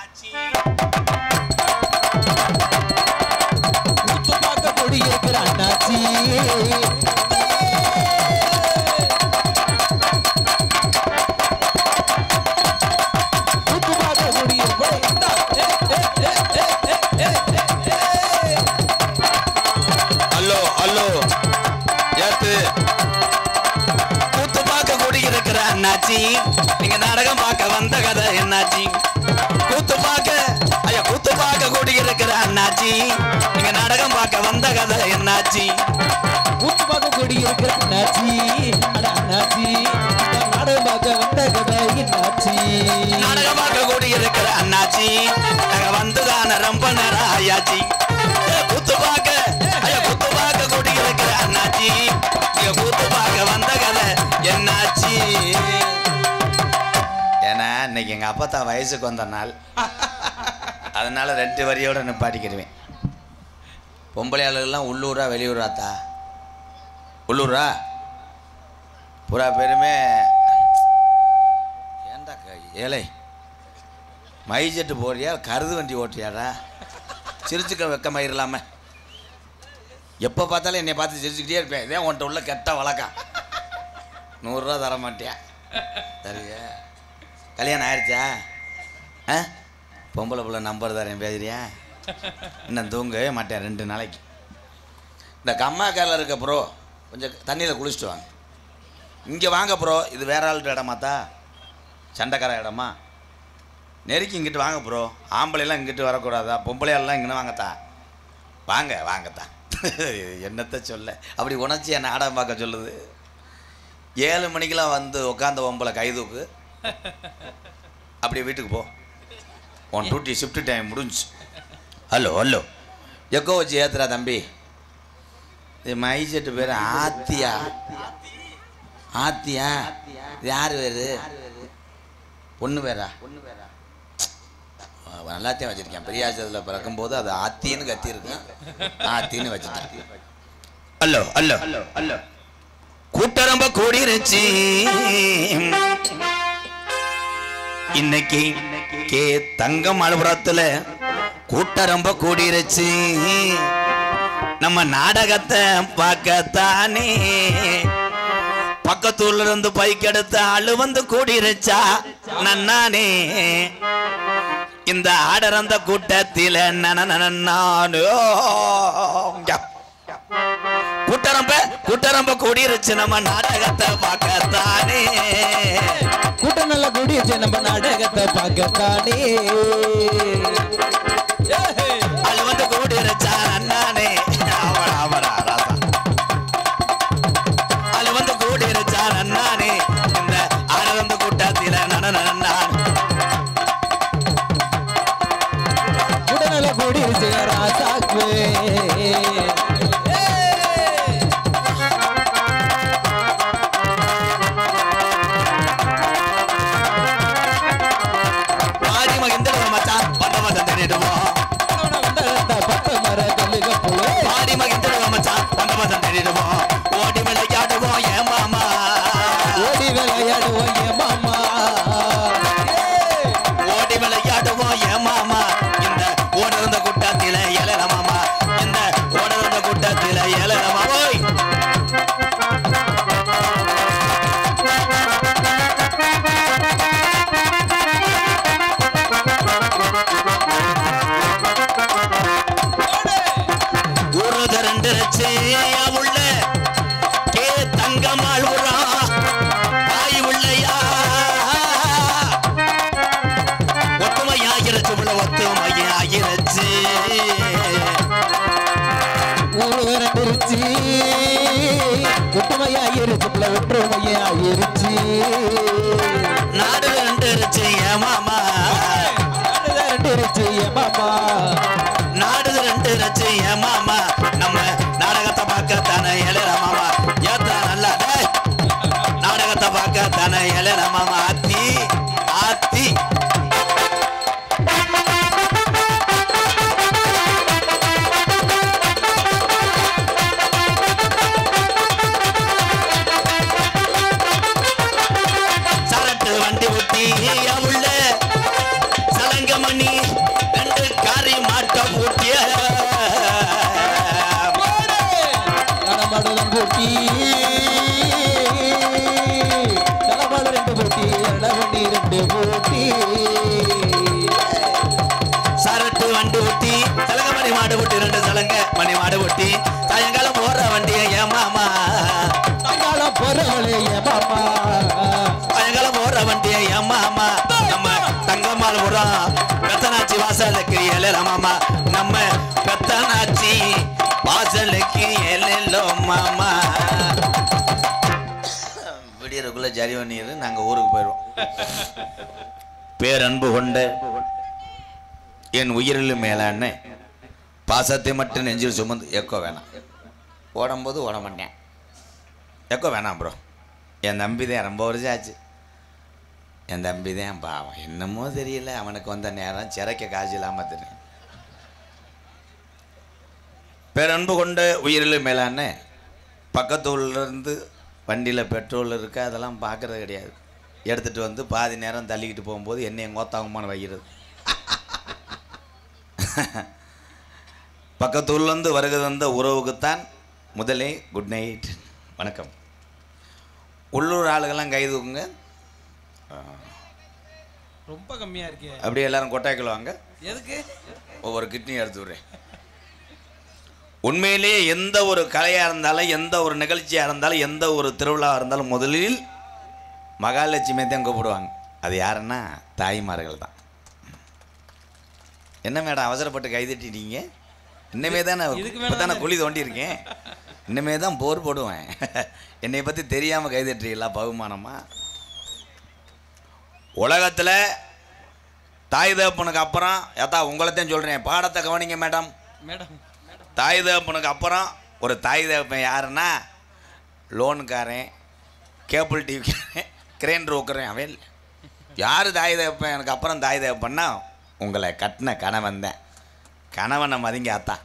அண்ணாச்சி கூத்து பார்க்க கொடி இருக்கிற அண்ணாச்சி அண்ணாச்சி நீங்க நாடகம் பார்க்க வந்த கதை என்னாச்சி கூத்து பார்க்க கூடி இருக்கிற அண்ணாச்சி நீங்க நாடகம் பார்க்க வந்த கதை என்னாச்சி கூத்து பார்க்க கூடி இருக்கிற அண்ணாச்சி அண்ணாச்சி நாடகம் பார்க்க வந்த கதை என்னாச்சி நாடகம் பார்க்க கூடி இருக்கிற அண்ணாச்சி நாங்க வந்துதான ரொம்ப நேரம் ஆயாச்சி கூத்து பார்க்க கூடி இருக்கிற அண்ணாச்சி நீங்க கூத்து பார்க்க வந்த கதை என்னாச்சி ஏன்னா இன்னைக்கு எங்க அப்பா வயசுக்கு வந்த நாள் அதனால 2 வரியோட நிப்பாட்டிக்கிடுவேன் பொம்பளையாளர்கள்லாம் உள்ளூரா வெளியூராத்தா உள்ளூரா பூரா பேருமே ஏண்டா ஏழை மைஜெட்டு போறியா கருது வண்டி ஓட்டியாடா சிரிச்சுக்க வெக்க மயிரலாம எப்போ பார்த்தாலும் என்னை பார்த்து சிரிச்சுக்கிட்டே இருப்பேன் இதே உன்ட்ட உள்ள கெட்ட வழக்கம் 100 ரூபா தர மாட்டியா சரியா கல்யாணம் ஆயிடுச்சா பொம்பளை பிள்ளை நம்பர் தரேன் பேசுறியா இன்னும் தூங்கவே மாட்டேன் 2 நாளைக்கு இந்த கம்மாக்காரில் இருக்க ப்ரோ கொஞ்சம் தண்ணியில் குளிச்சுட்டு வாங்க இங்கே வாங்க ப்ரோ இது வேற ஆள்கிட்ட இடமாத்தா சண்டைக்கார இடமா நெருக்கி இங்கிட்டு வாங்க ப்ரோ ஆம்பளைலாம் இங்கிட்டு வரக்கூடாதா பொம்பளையாலாம் இங்கே வாங்கத்தா வாங்கத்தா என்னத்தை சொல்ல அப்படி உணர்ச்சி என்ன நாடகம் பார்க்க சொல்லுது 7 மணிக்கெலாம் வந்து உட்காந்த பொம்பளை கைதூக்கு அப்படியே வீட்டுக்கு போ உன் டியூட்டி ஷிஃப்ட் டைம் முடிஞ்சு ஹலோ எக்கோ வச்சு ஏத்துறா தம்பி இது மைசெட்டு பேர் ஆத்தியா இது யார் பேரு பொண்ணு பேரா நல்லாத்தையும் வச்சிருக்கேன் பெரியாச்சத்தில் பிறக்கும்போது அது ஆத்தின்னு கத்தியிருக்கேன் ஆத்தின்னு வச்சுட்டேன் ஹலோ கூட்டரம்ப கூடிருச்சு இன்னைக்கு தங்கம் அலுவலகத்துல கூட்டரம்ப கூடிருச்சு நம்ம நாடகத்தை பார்க்கத்தானே பக்கத்தூர்ல இருந்து பைக் எடுத்த ஆளு வந்து கூடிருச்சா நன்னானே இந்த ஆடரந்த கூட்டத்தில நானோ கூட்டரம்ப கூடிருச்சு நம்ம நாடகத்தை பார்க்கத்தானே கூட்டம் நல்லா கூடிருச்சு நம்ம நாடகத்தை பார்க்கத்தானே அது வந்து கூடிருச்சா அண்ணானே அது வந்து கூடிருச்சா அண்ணானே இந்த ஆடரந்த கூட்டத்தில கூட்டம் நல்லா கூடிருச்சு ராசாக்கு நாடு ரெண்டுருச்சு மாமா நாடு ரெண்டுருச்சு மாமா நம்ம நாடகத்தை பார்க்கத்தானே எழுற மாமா ஏத்தா நல்லா நாடகத்தை பார்க்கத்தானே எழுற மாமா ஆத்தி சரட்டு வண்டி ஊட்டி உள்ள சலங்கம் மணி 2 காரி மாட்ட பூட்டிய நடமாடுதல் போட்டி தலமாடு 2 போட்டி நடவண்டி 2 போட்டி சரட்டு வண்டி ஊட்டி சலங்க மணி மாடு ஊட்டி 2 சலங்க மணி மாடு ஊட்டி சாயங்காலம் போற வண்டியை ஏமாமா சாயங்காலம் போறவளே ஏமாமா சாயங்காலம் போற வண்டியை ஏமாமா நம்ம தங்கம்மாள் புறம் பெத்தனாச்சி வாசலுக்கு ஏழமாமா நம்ம பெத்தனாச்சி வாசலுக்கு ஏழோ மாமா விடியறக்குள்ள ஜரி பண்ணிடு நாங்க ஊருக்கு போயிடுவோம். பேரன்பு கொண்ட என் உயிரிலும் மேலான பாசத்தை மட்டும் நெஞ்சில் சுமந்து எக்கோ வேணாம் ஓடும்போது ஓட மாட்டேன் எக்கோ வேணாம் ப்ரோ. என் தம்பி தான் ரொம்ப வருஷம் ஆச்சு. என் தம்பி தான் பாவம் என்னமோ தெரியல அவனுக்கு வந்த நேரம் சிறைக்க காசு இல்லாமல் தெரியும். பேரன்பு கொண்ட உயிரிலும் மேலான பக்கத்து ஊர்லேருந்து வண்டியில் பெட்ரோல் இருக்கா அதெல்லாம் பார்க்குறது கிடையாது. எடுத்துகிட்டு வந்து பாதி நேரம் தள்ளிக்கிட்டு போகும்போது என்னை கோத்தாகுமான்னு வைக்கிறது. பக்கத்து ஊர்லேருந்து வருகை வந்த உறவுக்குத்தான் முதலே குட் நைட் வணக்கம். உள்ளூர் ஆளுகள்லாம் கைதுக்குங்க ரொம்ப கம்மியாக இருக்கு. அப்படியே எல்லாரும் கொட்டாய்க்குள்ள வாங்க. எதுக்கு ஒவ்வொரு கிட்னியும் எடுத்து விடுறேன். உண்மையிலேயே எந்த ஒரு கலையாக இருந்தாலும் எந்த ஒரு நிகழ்ச்சியாக இருந்தாலும் எந்த ஒரு திருவிழாவாக இருந்தாலும் முதலில் மகாலட்சுமியை தான் கூப்பிடுவாங்க. அது யாருன்னா தாய்மார்கள் தான். என்ன மேடம் அவசரப்பட்டு கைதட்டிட்டீங்க? இன்னமே தானே இப்போ தானே குழி தோண்டியிருக்கேன். இன்னமே தான் போர் போடுவேன். என்னை பற்றி தெரியாமல் கைதட்டுறீங்களா பகுமானமா? உலகத்தில் தாய் தகப்பனுக்கு அப்புறம் ஏத்தா உங்களைத்தான் சொல்கிறேன் பாடத்தை கவனிங்க மேடம். தாய் தகப்பனுக்கு அப்புறம் ஒரு தாய் தகப்பன் யாருன்னா லோனுக்காரன், கேபிள் டிவிக்காரன், கிரைண்டர் ஊக்குறேன் அவன் இல்லை. யார் தாய் தகப்பன் எனக்கு அப்புறம் தாய் தகப்பன்னா உங்களை கட்டின கணவன் தான். கணவனை மதிங்க ஆத்தா.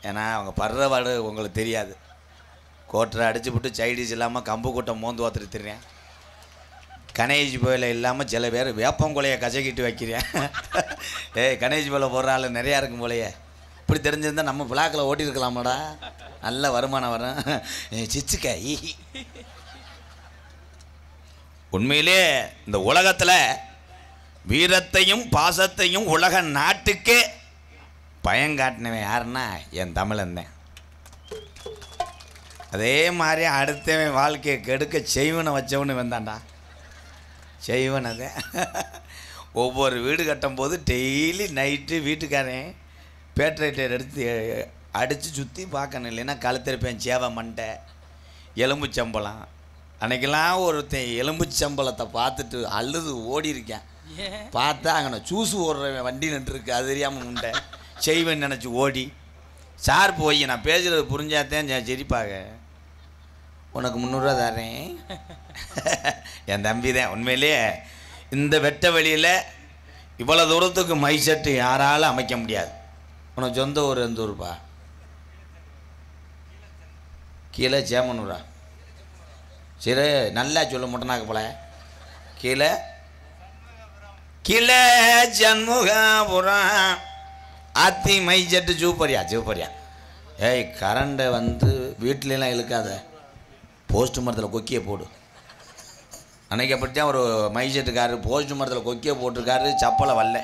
ஏன்னா அவங்க படுற பாடு உங்களுக்கு தெரியாது. கோட்டரை அடிச்சு விட்டு சைடிஸ் இல்லாமல் கம்பு கூட்டம் மோந்து பார்த்துட்டு திரிறேன். கணேஜ் போயில இல்லாமல் சில பேர் வேப்பங்குலையை கசக்கிட்டு வைக்கிறேன். ஏய் கணேஜ் போயில போடுற ஆள் நிறையா இருக்கும் போலையே. இப்படி தெரிஞ்சிருந்தால் நம்ம பிளாக்கில் ஓட்டியிருக்கலாமாடா, நல்ல வருமானம் வரும். சிச்சுக்காய் உண்மையிலே இந்த உலகத்தில் வீரத்தையும் பாசத்தையும் உலக நாட்டுக்கே பயங்காட்டினவன் யாருன்னா என் தமிழன் தான். அதே மாதிரி அடுத்தவன் வாழ்க்கையை கெடுக்க செய்வனை வச்சவனு வந்தான்டா. செய்வன் அதை ஒவ்வொரு வீடு கட்டும்போது டெய்லி நைட்டு வீட்டுக்காரன் பேட்ரைட்டர் எடுத்து அடித்து சுற்றி பார்க்கணும். இல்லைன்னா கழுத்திருப்பேன் சேவை மண்டை எலும்பு சம்பளம். அன்றைக்கெல்லாம் ஒருத்தன் எலும்பு சம்பளத்தை பார்த்துட்டு அழுது ஓடி இருக்கேன். பார்த்தா அங்கே ஜூஸ் ஓடுறவன் வண்டி நின்றுருக்கு அது தெரியாமல் உண்டை செய்வேன்னு நினச்சி ஓடி சார் போய் நான் பேசுகிறது புரிஞ்சாத்தேன் சிரிப்பாக உனக்கு 300 ரூபா தரேன். என் தம்பி தான். உண்மையிலே இந்த வெட்ட வெளியில் இவ்வளோ தூரத்துக்கு மைசெட்டு யாராலும் அமைக்க முடியாது. உனக்கு சொந்த ஊர் எந்த ஊருப்பா? கீழே சேமனூரா? சரி நல்லா சொல்ல முட்டனாக்க போல. கீழே கீழே ஜன்முகாபுரம் ஆத்தி மைசெட்டு சூப்பரியா. ஏய் கரண்டை வந்து வீட்டிலலாம் இழுக்காத, போஸ்ட் மரத்தில் கொக்கியை போடு. அன்றைக்கி அப்படித்தான் ஒரு மைசெட்டுக்காரு போஸ்ட் மரத்தில் கொக்கியை போட்டிருக்காரு. சப்பலை வரல,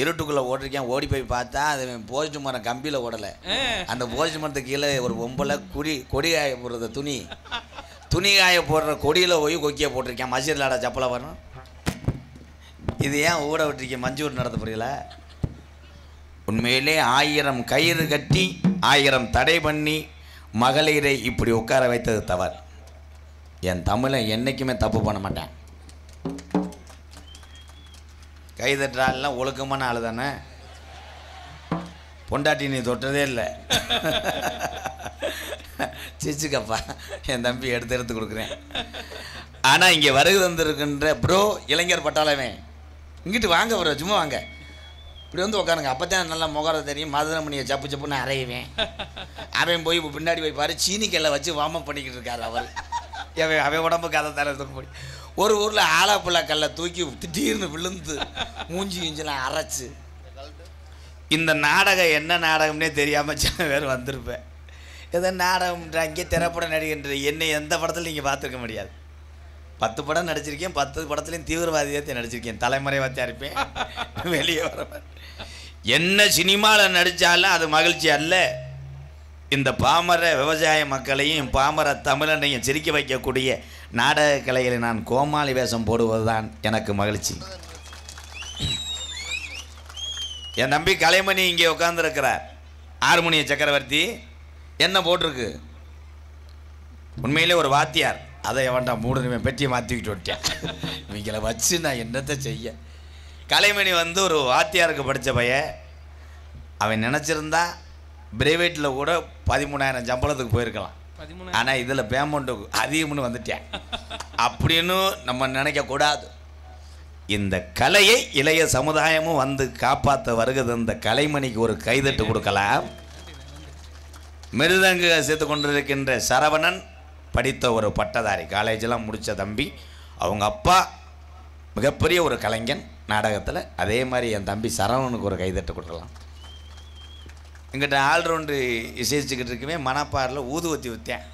இருட்டுக்குள்ளே ஓட்டிருக்கேன். ஓடி போய் பார்த்தா அது போஸ்ட் மரம் கம்பியில் ஓடலை. அந்த போஸ்ட் மரத்துக்கு கீழே ஒரு பொம்பளை கொடி காய போடுறது துணி காய போடுற கொடியில் போய் கொக்கியை போட்டிருக்கேன். மசீர்லாடா சப்பலை வரணும். இது ஏன் ஊட விட்டுருக்கேன்? மஞ்சூர் நடத்த புரியல. உண்மையிலே 1000 கயிறு கட்டி 1000 தடை பண்ணி மகளிரை இப்படி உட்கார வைத்தது தவறு. என் தமிழை என்றைக்குமே தப்பு பண்ண மாட்டேன். கைதட்டாலாம் ஒழுக்கமான ஆள் தானே. பொண்டாட்டி நீ தொட்டதே இல்லை. சிச்சுக்கப்பா என் தம்பி எடுத்து கொடுக்குறேன். ஆனால் இங்கே வருகை வந்திருக்கின்ற ப்ரோ இளைஞர் பட்டாளமே இங்கிட்டு வாங்க ப்ரோ, சும்மா வாங்க, இப்படி வந்து உட்காருங்க. அப்போ தான் நல்லா முகரை தெரியும். மதுரமணியை சப்பு சப்புன்னு அரையுவேன். அவன் போய் பின்னாடி போய் பாரு சீனிக்கல்ல வச்சு வார்ம் பண்ணிக்கிட்டு இருக்காரு அவர். அவன் உடம்புக்கு அதை தர போய் ஒரு ஊரில் ஆலாப்புழா கல்லை தூக்கி திடீர்னு விழுந்து மூஞ்சி கிஞ்செல்லாம் அரைச்சி இந்த நாடகம் என்ன நாடகம்னே தெரியாமல் சில பேர் வந்திருப்பேன். ஏதோ நாடகம்ன்றாங்க, திரைப்பட நடிகன்ற என்னை எந்த படத்தில் நீங்கள் பார்த்துருக்க முடியாது. 10 படம் நடிச்சிருக்கேன், 10 படத்துலையும் தீவிரவாதியாக நடிச்சிருக்கேன், தலைமறைவாக இருப்பேன், வெளியே வர. என்ன சினிமாவில் நடித்தாலும் அது மகிழ்ச்சி அல்ல. இந்த பாமர விவசாய மக்களையும் பாமர தமிழனையும் சிரிக்க வைக்கக்கூடிய நாடக கலைகளை நான் கோமாளி வேஷம் போடுவது தான் எனக்கு மகிழ்ச்சி. என் தம்பி கலைமணி இங்கே உட்காந்துருக்கிறார், ஹார்மோனிய சக்கரவர்த்தி. என்ன போட்டிருக்கு? உண்மையிலே ஒரு வாத்தியார். அதை வேண்டாம், 3 பெட்டியை மாற்றிக்கிட்டு விட்டேன். இவங்களை வச்சு நான் என்னத்தை செய்ய? கலைமணி வந்து ஒரு வாத்தியாருக்கு படித்த பையன். அவன் நினச்சிருந்தா பிரைவேட்டில் கூட 13,000 சம்பளத்துக்கு போயிருக்கலாம். ஆனால் இதில் பேமெண்ட்டு அதிகம்னு வந்துட்டேன் அப்படின்னு நம்ம நினைக்கக்கூடாது. இந்த கலையை இளைய சமுதாயமும் வந்து காப்பாற்ற வருகிறது. இந்த கலைமணிக்கு ஒரு கைதட்டு கொடுக்கலாம். மிருதங்கு சேர்த்து கொண்டிருக்கின்ற சரவணன் படித்த ஒரு பட்டதாரி, காலேஜெலாம் முடித்த தம்பி. அவங்க அப்பா மிகப்பெரிய ஒரு கலைஞன் நாடகத்தில். அதே மாதிரி என் தம்பி சரவணனுக்கு ஒரு கைதட்டு கொடுக்கலாம். எங்கிட்ட ஆல்ரவுண்டு இசைச்சுக்கிட்டு இருக்குமே மணப்பாறையில் ஊதுவத்தி விற்றேன்.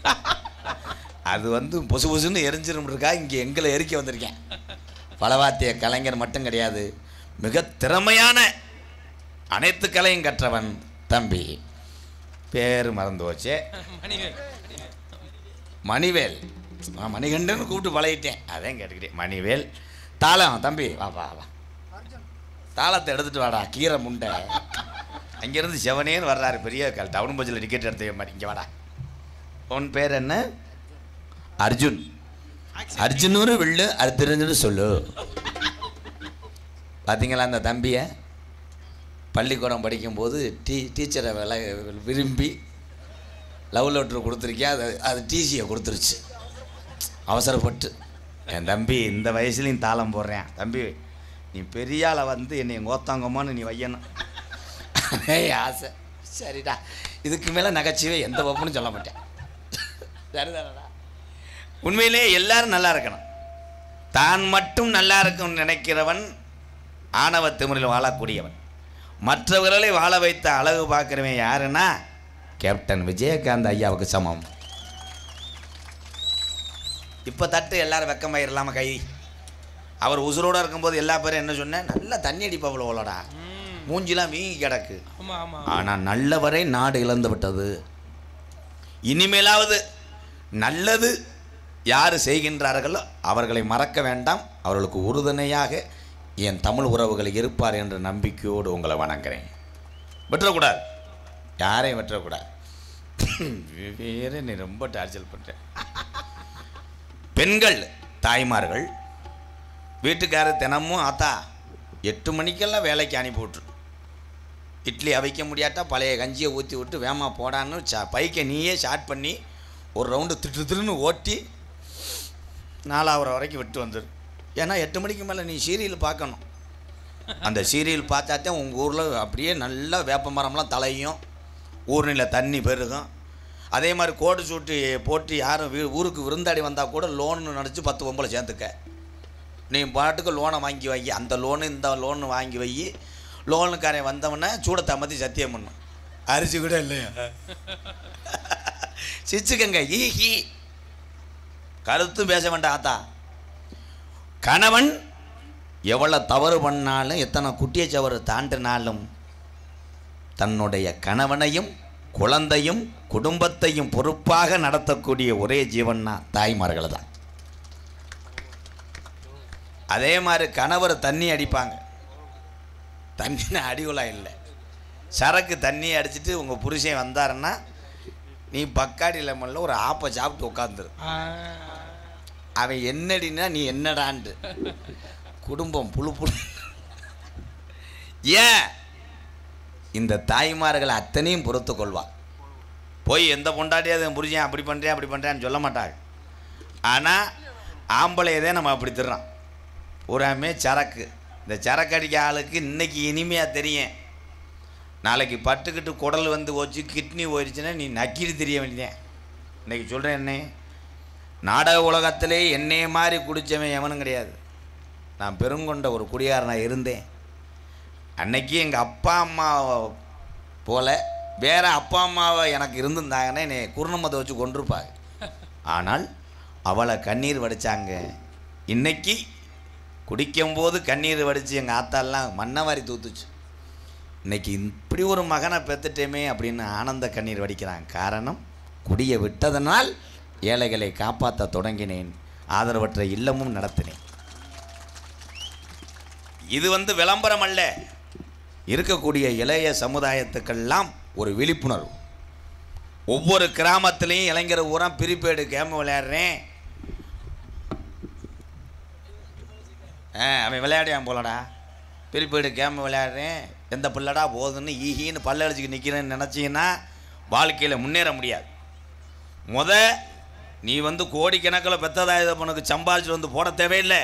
அது வந்து பொசு பொசுன்னு எரிஞ்சிரும் இருக்கா. இங்கே எங்களை எரிக்க வந்திருக்கேன். பலவாத்திய கலைஞர் மட்டும் கிடையாது, மிக திறமையான அனைத்து கலையும் கற்றவன் தம்பி. பேர் மறந்து போச்சே, மணிவேல். மணிகண்டன் கூப்பிட்டு பழகிட்டேன், அதையும் கேட்டுக்கிட்டேன். மணிவேல். தாளம் தம்பி, வா வா வா, தாளத்தை எடுத்துகிட்டு வாடா கீரை முண்டை. அங்கேருந்து செவனேன்னு வர்றாரு, பெரிய டவுன் பஸ்ஸில் டிக்கெட் எடுத்த மாதிரி. இங்கே வாடா. உன் பேர் என்ன? அர்ஜுன். அர்ஜுனூர் வில்லு அது தெரிஞ்சுன்னு சொல்லு. பார்த்தீங்களா அந்த தம்பியை? பள்ளிக்கூடம் படிக்கும்போது டீச்சரை விரும்பி லவ் லெட்டர் கொடுத்துருக்கேன். அது டிசியை கொடுத்துருச்சு அவசரப்பட்டு. என் தம்பி இந்த வயசுலையும் தாளம் போடுறேன். தம்பி நீ பெரியாளை வந்து என்னை கோத்தாங்கம்மான்னு நீ வையணும் ஆசை. சரிடா, இதுக்கு மேலே நகைச்சுவை எந்த வப்புன்னு சொல்ல மாட்டேன். சரிதானடா? உண்மையிலே எல்லாரும் நல்லா இருக்கணும். தான் மட்டும் நல்லா இருக்கும் நினைக்கிறவன் ஆணவ திமிரில் வாழக்கூடியவன். மற்றவர்களை வாழ வைத்த அழகு பார்க்குறவன் யாருன்னா கேப்டன் விஜயகாந்த் ஐயாவுக்கு சமம். இப்போ தட்டு எல்லாரும் வெக்கமாக இல்லாமல் கை. அவர் உசுரோடு இருக்கும்போது எல்லா பேரும் என்ன சொன்னேன், நல்லா தண்ணி அடிப்பாவில் ஓலடா, மூஞ்சிலாம் வீங்கி கிடக்கு. ஆனால் நல்லவரை நாடு இழந்து விட்டது. இனிமேலாவது நல்லது யார் செய்கின்றார்களோ அவர்களை மறக்க வேண்டாம். அவர்களுக்கு உறுதுணையாக என் தமிழ் உறவுகள் இருப்பார் என்ற நம்பிக்கையோடு உங்களை வணங்குறேன். வெற்றக்கூடாது, யாரையும் வெற்றக்கூடாது. வேறு நீ ரொம்ப டார்ச்சல் பண்ணுறேன். பெண்கள் தாய்மார்கள் வீட்டுக்காரர் தினமும் ஆத்தா 8 மணிக்கெல்லாம் வேலைக்கு அனுப்பிவிட்ரு. இட்லி அவைக்க முடியாட்டா பழைய கஞ்சியை ஊற்றி விட்டு வேமா போடான்னு பைக்கை நீயே ஸ்டார்ட் பண்ணி ஒரு ரவுண்டு திருன்னு ஓட்டி 4 வரைக்கும் விட்டு வந்துடு. ஏன்னா 8 மணிக்கு மேலே நீ சீரியல் பார்க்கணும். அந்த சீரியல் பார்த்தாத்தான் உங்கள் ஊரில் அப்படியே நல்லா வேப்ப மரம்லாம் தலையும், ஊர்நில தண்ணி பெருகும். அதே மாதிரி கோடு சூட்டு போட்டு யாரும் ஊருக்கு விருந்தாடி வந்தால் கூட லோன்னு நினச்சி 10 பொம்பளை சேர்த்துக்க. நீ பாட்டுக்கு லோனை வாங்கி வை, அந்த லோனு இந்த லோனு வாங்கி வை. லோனுக்காரன் வந்தவொடனே சூடத்தை மத்தி சத்தியம் பண்ணும். அரிசி கூட இல்லையா சிச்சுக்கங்க. ஈஹி கருத்தும் பேச வேண்டாம் ஆத்தா. கணவன் எவ்வளோ தவறு பண்ணாலும், எத்தனை குட்டிய சவறு தாண்டினாலும் தன்னுடைய கணவனையும் குழந்தையும் குடும்பத்தையும் பொறுப்பாக நடத்தக்கூடிய ஒரே ஜீவன்னா தாய்மார்கள் தான். அதே மாதிரி கணவர் தண்ணி அடிப்பாங்க. தண்ணி அடிகுலா இல்லை, சரக்கு தண்ணி அடிச்சுட்டு உங்கள் புருஷன் வந்தாருன்னா நீ பக்காடி லெமனில் ஒரு ஆப்பை சாப்பிட்டு உட்காந்துரு. அவன் என்னடினா நீ என்னடான்ட்டு குடும்பம் புழு புழு. ஏன் இந்த தாய்மார்களை அத்தனையும் பொறுத்து கொள்வா. போய் எந்த பொண்டாட்டியாவது புரிஞ்சேன் அப்படி பண்ணுறேன் அப்படி பண்ணுறேன்னு சொல்ல மாட்டாங்க. ஆனால் ஆம்பளையதே நம்ம அப்படி திடுறான். பூராமே சரக்கு. இந்த சரக்கு அடிக்க ஆளுக்கு இன்றைக்கி இனிமையாக தெரியும். நாளைக்கு பட்டுக்கிட்டு குடல் வந்து போச்சு, கிட்னி போயிடுச்சுன்னா நீ நக்கிட்டு தெரிய வேண்டியதேன். இன்றைக்கி சொல்கிறேன் என்ன, நாடக உலகத்திலே என்னைய மாதிரி குடித்தவன் எவனும் கிடையாது. நான் பெருங்கொண்ட ஒரு குடியாரனாக இருந்தேன். அன்னைக்கு எங்கள் அப்பா அம்மா போல் வேறு அப்பா அம்மாவை எனக்கு இருந்திருந்தாங்கன்னா என்னை குருணமத்தை வச்சு கொண்டிருப்பாங்க. ஆனால் அவளை கண்ணீர் வடித்தாங்க. இன்னைக்கு குடிக்கும்போது கண்ணீர் வடித்து எங்கள் ஆத்தாலாம் மண்ணவாரி தூத்துச்சு. இன்னைக்கு இப்படி ஒரு மகனை பெற்றுட்டேமே அப்படின்னு ஆனந்த கண்ணீர் வடிக்கிறாங்க. காரணம், குடியை விட்டதனால் ஏழைகளை காப்பாற்ற தொடங்கினேன், ஆதரவற்ற இல்லமும் நடத்தினேன். இது விளம்பரம் அல்ல, இருக்கக்கூடிய இளைய சமுதாயத்துக்கெல்லாம் ஒரு விழிப்புணர்வு. ஒவ்வொரு கிராமத்திலையும் இளைஞர் ஊரா பிரிப்பேடு கேம் விளையாடுறேன், அவன் விளையாடியான் போலடா, பிரிப்பேடு கேம் விளையாடுறேன், எந்த பிள்ளடா போகுதுன்னு ஈகின்னு பல்லடிச்சுக்கு நிற்கிறேன்னு நினச்சிங்கன்னா வாழ்க்கையில் முன்னேற முடியாது. நீ கோடிக்கணக்கில் பெத்ததாயுதப்பனுக்கு சம்பாதிச்சு போட தேவையில்லை.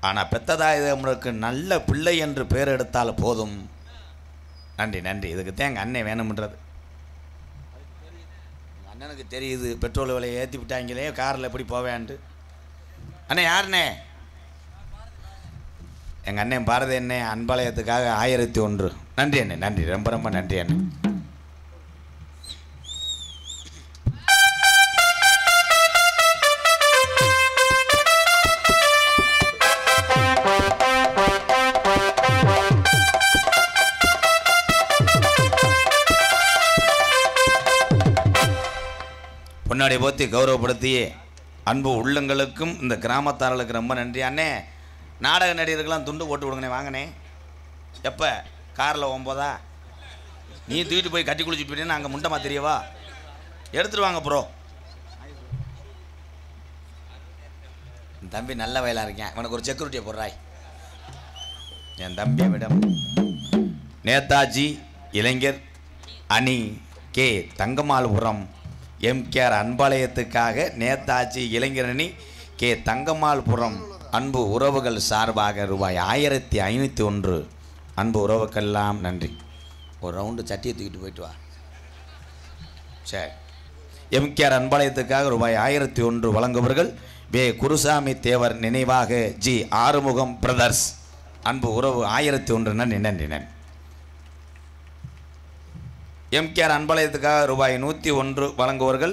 ஆனால் பெத்ததாயுதப்பனுக்கு நல்ல பிள்ளை என்று பேர் எடுத்தால் போதும். நன்றி நன்றி. இதுக்கு தான் எங்கள் அண்ணன் வேணும்ன்றது. அண்ணனுக்கு தெரியுது பெட்ரோல் விலையை ஏற்றி விட்டாங்களே, காரில் எப்படி போவேன்ட்டு. அண்ணே யாருண்ணே? எங்கள் அண்ணன் பாரதி அண்ணன் அன்பாலயத்துக்காக 1001. நன்றி அண்ணே, நன்றி, ரொம்ப ரொம்ப நன்றி அண்ணே. பொன்னாடி போத்தி கௌரவப்படுத்தியே அன்பு உள்ளங்களுக்கும் இந்த கிராமத்தார்களுக்கு ரொம்ப நன்றி அண்ணே. நாடக நடிகருக்கெல்லாம் துண்டு போட்டு விடுங்கண்ணே. வாங்கண்ணே. எப்போ? காரில் 9 நீ தூக்கிட்டு போய் கட்டி குளிச்சுட்டு போயிட்டேன்னு அங்கே முண்டமா தெரியவா? எடுத்துகிட்டு வாங்க ப்ரோ. என் தம்பி நல்ல வயலாக இருக்கேன், இவனுக்கு ஒரு செக்யூரிட்டியை போடுறாய். என் தம்பியை விடம் நேதாஜி இளைஞர் அணி கே தங்கம்மாள்புரம் எம்கேஆர் அன்பாலயத்துக்காக நேதாஜி இளைஞரணி கே தங்கம்மாள்புரம் அன்பு உறவுகள் சார்பாக ரூபாய் 1501. அன்பு உறவுக்கெல்லாம் நன்றி. ஒரு ரவுண்டு சட்டியை தூக்கிட்டு போயிட்டு வா. சரி. எம்கேஆர் அன்பாலயத்துக்காக ரூபாய் 1001 வழங்குபவர்கள் வே குருசாமி தேவர் நினைவாக ஜி ஆறுமுகம் பிரதர்ஸ். அன்பு உறவு 1001. நன்றி நன்றி நன்றி. எம்கேஆர் அன்பாலயத்துக்காக ரூபாய் 101 வழங்குவர்கள்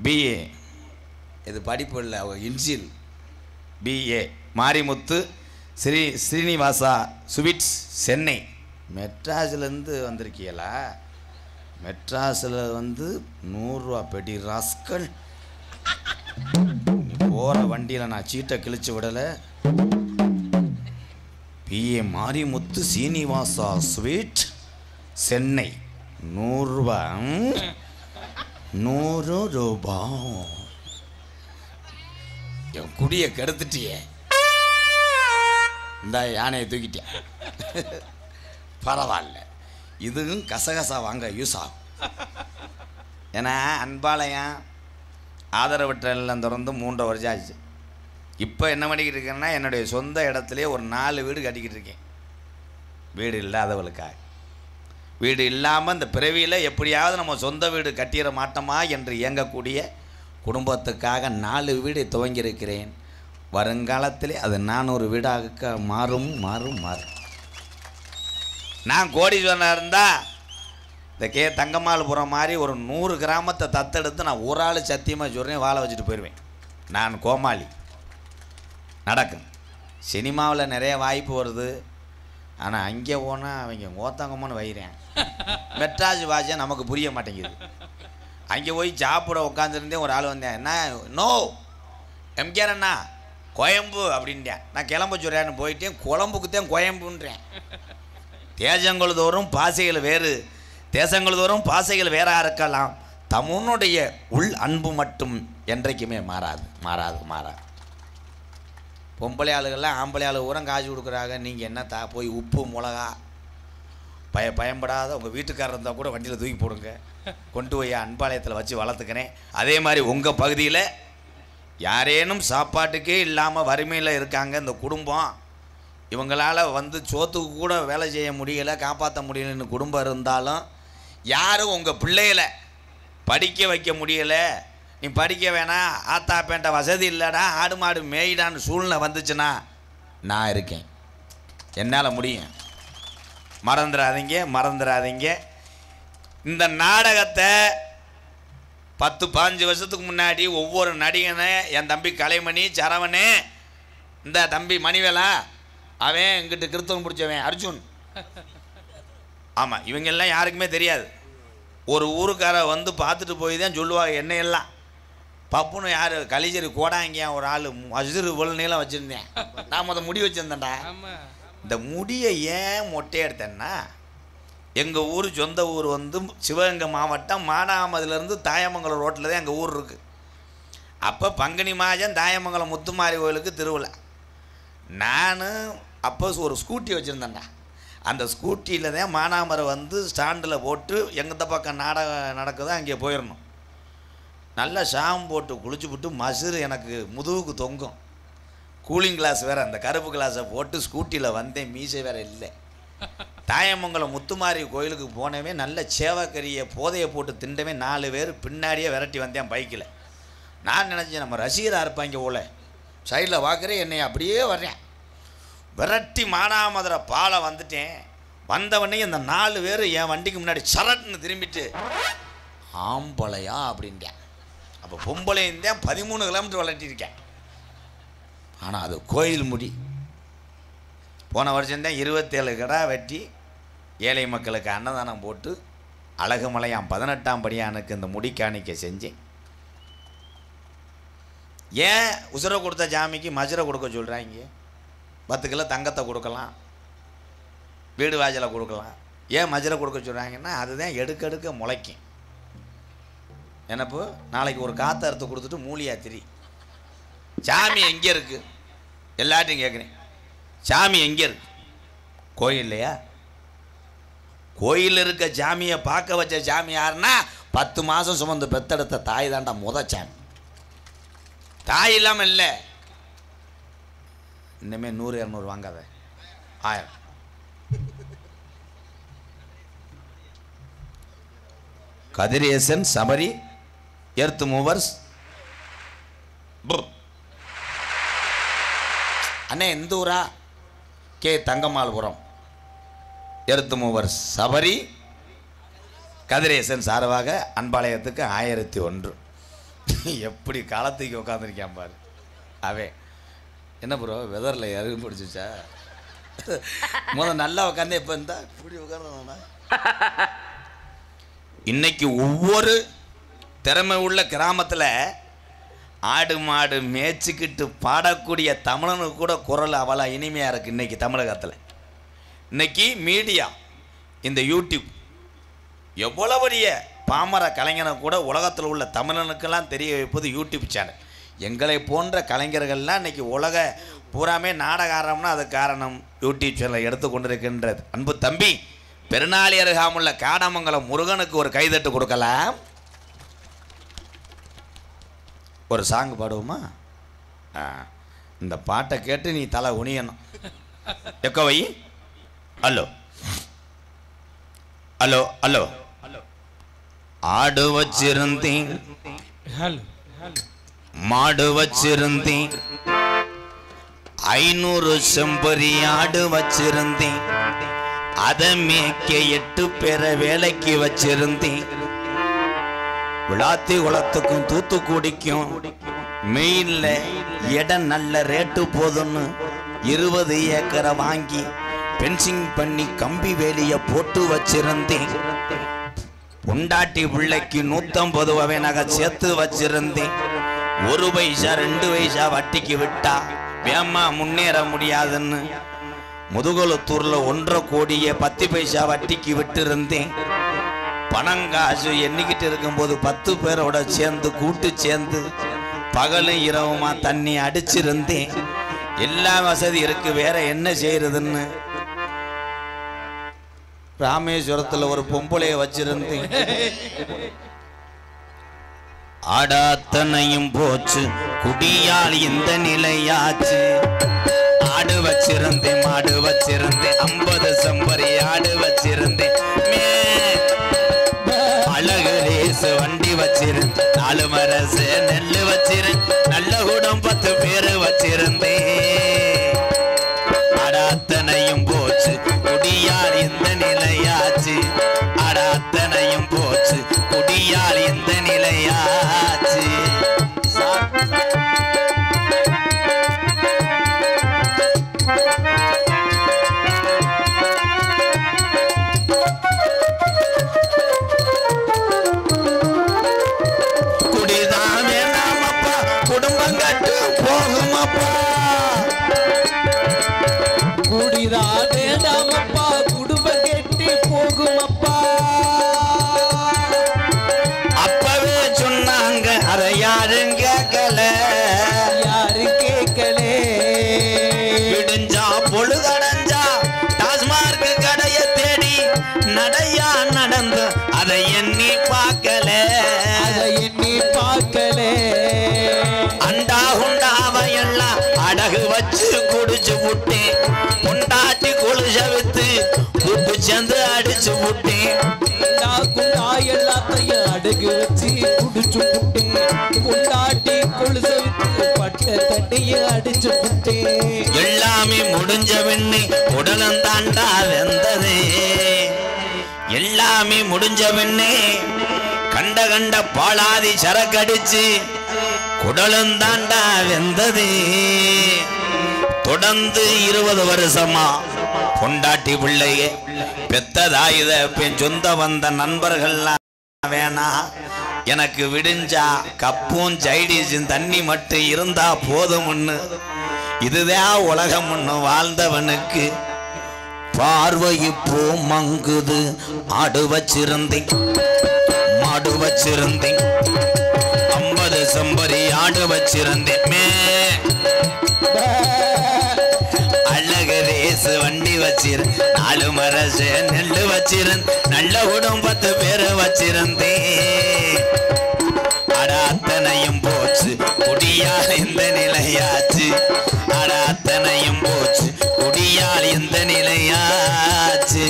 பிஏ, இது படிப்பு இல்லை, இன்சில் பிஏ மாரிமுத்து ஸ்ரீனிவாசா ஸ்வீட்ஸ் சென்னை. மெட்ராஸ்லேருந்து வந்திருக்கீங்களா? மெட்ராஸில் 100 ரூபா பெட்டி ராஸ்கல். போகிற வண்டியில் நான் சீட்டை கிழிச்சு விடலை. பிஏ மாரிமுத்து ஸ்ரீனிவாசா ஸ்வீட் சென்னை 100 ரூபா. 100 ரூபா. என் குடியை கெடுத்துட்டியே. இந்த யானையை தூக்கிட்டேன். பரவாயில்ல, இதுவும் கசகசா வாங்க யூஸ் ஆகும். ஏன்னா அன்பாலயம் ஆதரவற்ற எல்லாம் திறந்து 3 வருஷம் ஆச்சு. இப்போ என்ன பண்ணிக்கிட்டு இருக்கேன்னா என்னுடைய சொந்த இடத்துலையே ஒரு 4 வீடு கட்டிக்கிட்டு இருக்கேன். வீடு இல்லாதவளுக்காக. வீடு இல்லாமல் இந்த பிறவியில் எப்படியாவது நம்ம சொந்த வீடு கட்டிட மாட்டோமா என்று இயங்கக்கூடிய குடும்பத்துக்காக 4 வீடை துவங்கியிருக்கிறேன். வருங்காலத்திலே அது 400 வீடாக மாறும் மாறும் மாறும். நான் கோடீஸ்வரனாக இருந்தால் இந்த கே தங்கம்மாள்புரம் மாதிரி ஒரு 100 கிராமத்தை தத்தெடுத்து நான் ஒரு ஆள் சத்தியமாக சொல்கிறேன் வாழை வச்சுட்டு போயிடுவேன். நான் கோமாளி. நடக்கும். சினிமாவில் நிறைய வாய்ப்பு வருது. ஆனால் அங்கே போனால் அவங்க ஓத்தங்கம்மான்னு வைகிறேன். மெட்ராஸ் பாஷை நமக்கு புரிய மாட்டேங்குது. அங்கே போய் சாப்பிட உட்காந்துருந்தேன். ஒரு ஆள் வந்தேன், என்ன நோ எம்கேஆர் அண்ணா கோயம்பு அப்படின்ட்டேன். நான் கிளம்ப சொல்கிறேன்னு போயிட்டேன். குழம்புக்குத்தான் கோயம்புன்றேன். தேசங்கள் தோறும் பாசைகள் வேறு, தேசங்கள் தோறும் பாசைகள் வேறாக இருக்கலாம். தம்முன்னுடைய உள் அன்பு மட்டும் என்றைக்குமே மாறாது மாறாது மாறாது. பொம்பளை ஆளுகள்லாம் ஆம்பளை ஆளு ஊரம் காசு கொடுக்குறாங்க. நீங்கள் என்ன போய் உப்பு மிளகா பயன்படாத உங்கள் வீட்டுக்காரர் இருந்தால் கூட வண்டியில் தூக்கி போடுங்க, கொண்டு போய் அன்பாலயத்தில் வச்சு வளர்த்துக்கிறேன். அதே மாதிரி உங்கள் பகுதியில் யாரேனும் சாப்பாட்டுக்கே இல்லாமல் வறுமையில் இருக்காங்க இந்த குடும்பம், இவங்களால் சோத்துக்கு கூட வேலை செய்ய முடியலை, காப்பாற்ற முடியலன்னு குடும்பம் இருந்தாலும் யாரும் உங்கள் பிள்ளைகளை படிக்க வைக்க முடியலை, நீ படிக்க வேணாம், ஆத்தா பேண்ட வசதி இல்லைடா, ஆடு மாடு மேயிடான்னு சூழ்நிலை வந்துச்சுன்னா நான் இருக்கேன், என்னால் முடியும். மறந்துடாதீங்க. இந்த நாடகத்தை 10-15 வருஷத்துக்கு முன்னாடி ஒவ்வொரு நடிகனை, என் தம்பி கலைமணி, சரவணே, இந்த தம்பி மணிவேலா, அவன் இங்கிட்டு கிறிஸ்தவன் பிடிச்சவன் அர்ஜுன், ஆமாம், இவங்கெல்லாம் யாருக்குமே தெரியாது. ஒரு ஊருக்கார வந்து பார்த்துட்டு போய் தான் சொல்லுவாங்க. என்னையெல்லாம் பப்புன்னு யார் கலிஜரி கோடாங்கியா ஒரு ஆள் மசுரு இவ்வளோ நீளம் வச்சுருந்தேன். நான் முத முடி வச்சுருந்தேன்டா. இந்த முடியை ஏன் மொட்டையை எடுத்தேன்னா, எங்கள் ஊர் சொந்த ஊர் வந்து சிவகங்கை மாவட்டம் மானாமதுலேருந்து தாயமங்கலம் ரோட்டில் தான் எங்கள் ஊர் இருக்குது. அப்போ பங்குனி மாதம் தாயமங்கலம் முத்துமாரி கோயிலுக்கு திருவிழா. நான் அப்போ ஒரு ஸ்கூட்டி வச்சுருந்தேன்டா. அந்த ஸ்கூட்டியில் தான் மானாமரை வந்து ஸ்டாண்டில் போட்டு எங்கள் பக்கம் நாடகம் நடக்குதோ அங்கே போயிடணும். நல்லா ஷாம்பு போட்டு குளிச்சுவிட்டு மசுறு எனக்கு முதுகுக்கு தொங்கும். கூலிங் கிளாஸ் வேறு, அந்த கருப்பு கிளாஸை போட்டு ஸ்கூட்டியில் வந்தேன். மீசை வேறு இல்லை. தாயமங்கலம் முத்துமாரி கோயிலுக்கு போனவே நல்ல சேவக்கரியை போதையை போட்டு திண்டவே 4 பேர் பின்னாடியே விரட்டி வந்தேன் பைக்கில். நான் நினச்சேன் நம்ம ரசிகராக இருப்பாங்க போல. சைடில் பார்க்குறேன், என்னை அப்படியே வர்றேன். விரட்டி மானாமதுரை பாலை வந்துட்டேன். வந்தவொடனே இந்த 4 பேர் என் வண்டிக்கு முன்னாடி சரட்டுன்னு திரும்பிட்டு ஆம்பளையா அப்படின்ட்டேன். அப்போ பொம்பளைந்தேன் 13 கிலோமீட்டர் விரட்டியிருக்கேன். ஆனால் அது கோயில் முடி. போன வருஷம்தான் 27 கடா வெட்டி ஏழை மக்களுக்கு அன்னதானம் போட்டு அழகுமலையாம் 18ஆம் படியானுக்கு இந்த முடி காணிக்கை செஞ்சேன். ஏன் உசுரை கொடுத்த ஜாமிக்கு மஜரை கொடுக்க சொல்கிறாங்க? 10 கிலோ தங்கத்தை கொடுக்கலாம், வீடு வாசலை கொடுக்கலாம். ஏன் மஜரை கொடுக்க சொல்கிறாங்கன்னா, அதுதான் எடுக்க முளைக்கும். என்னப்போ நாளைக்கு ஒரு காற்று அறுத்து கொடுத்துட்டு மூலியா திரி. சாமி எங்கே இருக்குது? எல்லாத்தையும் கேட்குறேன். சாமி எங்கே இருக்கு? கோயில் இல்லையா? கோயில் இருக்க சாமியை பார்க்க வச்ச சாமி யாருன்னா 10 மாதம் சுமந்து பெத்தெடுத்த தாய் தாண்டா முத சாமி. தாய் இல்லாமல் இல்லை. இனிமேல் 100-200 வாங்காத, 1000. Kathiresan, Sabari, earth movers. அண்ணே எந்த ஊரா? K Thangammalpuram. Earth movers Sabari, Kathiresan சார்பாக அன்பாளையத்துக்கு 1001. எப்படி காலத்துக்கு உட்காந்துருக்கான் பாரு. அவே என்ன ப்ரோ வெதரில் எதுவும் பிடிச்சிச்சா? நல்லா உட்காந்து எப்போ இருந்தா இப்படி உட்காந்து. இன்னைக்கு ஒவ்வொரு திறமை உள்ள கிராமத்தில் ஆடு மாடு மேய்ச்சிக்கிட்டு பாடக்கூடிய தமிழனுக்கு கூட குரல் அவ்வளோ இனிமையாக இருக்குது. இன்றைக்கி தமிழகத்தில் இன்றைக்கி மீடியா, இந்த யூடியூப் எவ்வளோ பெரிய பாமர கலைஞனை கூட உலகத்தில் உள்ள தமிழனுக்கெல்லாம் தெரிய வைப்பது யூடியூப் சேனல். எங்களை போன்ற கலைஞர்கள்லாம் இன்றைக்கி உலக பூராமே நாடகாரம்னா அது காரணம் யூடியூப் சேனலை எடுத்துக்கொண்டிருக்கின்றது. அன்பு தம்பி பெருநாளி அருகாமுள்ள காடமங்கலம் முருகனுக்கு ஒரு கைதட்டு கொடுக்கலாம். ஒரு சாங் பாடுவோமா? இந்த பாட்டை கேட்டு நீ தலை உணியணும். எக்கோ வை. Hello hello hello. ஆடு வச்சிருந்தேன், மாடு வச்சிருந்தேன், 500 செம்பரி ஆடு வச்சிருந்தேன், அதை மேய்க்க 8 பேரை வேலைக்கு வச்சிருந்தேன். விளாத்தி குளத்துக்கும் தூத்துக்குடிக்கும் மெயின்ல இடம் நல்ல ரேட்டு போதுன்னு 20 ஏக்கரை வாங்கி பென்சிங் பண்ணி கம்பி வேலியை போட்டு வச்சிருந்தேன். பொண்டாட்டி பிள்ளைக்கு 150 நகை சேர்த்து வச்சிருந்தேன். 1 பைசா 2 பைசா வட்டிக்கு விட்டா வேமா முன்னேற முடியாதுன்னு முதுகுளத்தூர்ல 1.5 கோடியே 10 பைசா வட்டிக்கு விட்டு இருந்தேன். பணங்காசு எண்ணிக்கிட்டு இருக்கும்போது 10 பேரோட சேர்ந்து கூட்டு சேர்ந்து பகலும் இரவுமா தண்ணி அடிச்சிருந்தேன். எல்லா வசதி இருக்கு, வேற என்ன செய்யறதுன்னு ராமேஸ்வரத்துல ஒரு பொம்பளைய வச்சிருந்தேன். ஆடாத்தனையும் போச்சு, குடியால் இந்த நிலையாச்சு. ஆடு வச்சிருந்தேன், மாடு வச்சிருந்தேன், 50 செம்பரி ஆடு வச்சிருந்தேன், அழகு ரேசு வண்டி வச்சிருந்தேன், 4 மரசு நெல்லு வச்சிருந்தேன் நல்ல கூடம் 10 பேரு வச்சிருந்தேன் அடாத்தனையும் போச்சு குடியால் இந்த நிலையாச்சு அடாத்தனையும் போச்சு குடியால் இந்த நிலையாச்சு குடிதான் வேணாமப்பா குடும்பம் கட்டு போகுமப்பா குடிதான் வேண்டாமப்பா குடும்பம் கெட்டி போகுமப்பா அப்பவே சொன்னாங்க அதை யாரும் கேட்கல விடிஞ்சா பொழுதடைஞ்சா டாஸ்மார்க் கடைய தேடி நடையா நடந்து அதை எண்ணி பார்க்கல அண்டா குண்டாவையெல்லாம் அடகு வச்சு குடிச்சு விட்டேன் கொண்டாட்டி கொலுச வித்து கூட்டு சேர்ந்து அடிச்சு விட்டேன் எல்லாத்தையும் அடகு வச்சு குடிச்சு விட்டேன் கொண்டாட்டி கொலுச வித்து பட்ட தண்ணிய அடிச்சு விட்டேன் எல்லாமே முடிஞ்ச வெண்ணி உடலம் தாண்டா வெந்ததே எல்லாமே முடிஞ்ச வெண்ணே கண்ட கண்ட பாலாதி சரக்கடிச்சு குடலும் தாண்டா வெந்ததே தொடர்ந்து 20 வருஷமா பொண்டாட்டி பிள்ளைய பெத்ததாயுத பெண் சொந்த வந்த நண்பர்கள்லாம் வேணா எனக்கு விடிஞ்சா கப்பும் சைடிஸும் தண்ணி மட்டும் இருந்தா போதும்னு இதுதான் உலகம் ஒண்ணு வாழ்ந்தவனுக்கு பார்வை இப்போ மங்குது ஆடு வச்சிருந்தேன் மாடு வச்சிருந்தேன் 50 செம்பரி ஆடு வச்சிருந்தேன் அழகு ரேசு வண்டி வச்சிரு 4 மரசு நெல்லு வச்சிருந்தேன் நல்ல குடம் 10 பேரு வச்சிருந்தேன் அடாத்தனையும் போச்சு குடியால் இந்த நிலையாச்சு அடாத்தனையும் போச்சு குடியால் இந்த நிலையாச்சு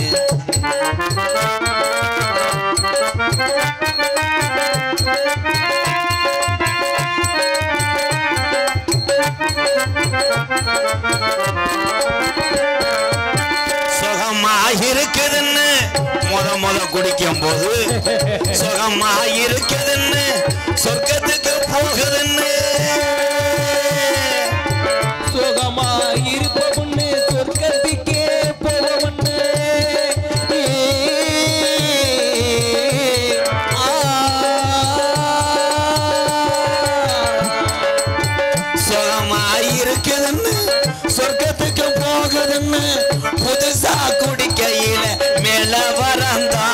சுகமாயிருக்குதுன்னு முத குடிக்கும் போது சுகமாயிருக்குதுன்னு சொர்க்கத்துக்கு போகுதுன்னு சுகமாயிருப்பவன்னு சொர்க்கத்துக்கே போவன்னு சுகமாயிருக்குதுன்னு சொர்க்கத்துக்கு போகுதுன்னு புதுசா குடிக்கையில மேல வரந்தா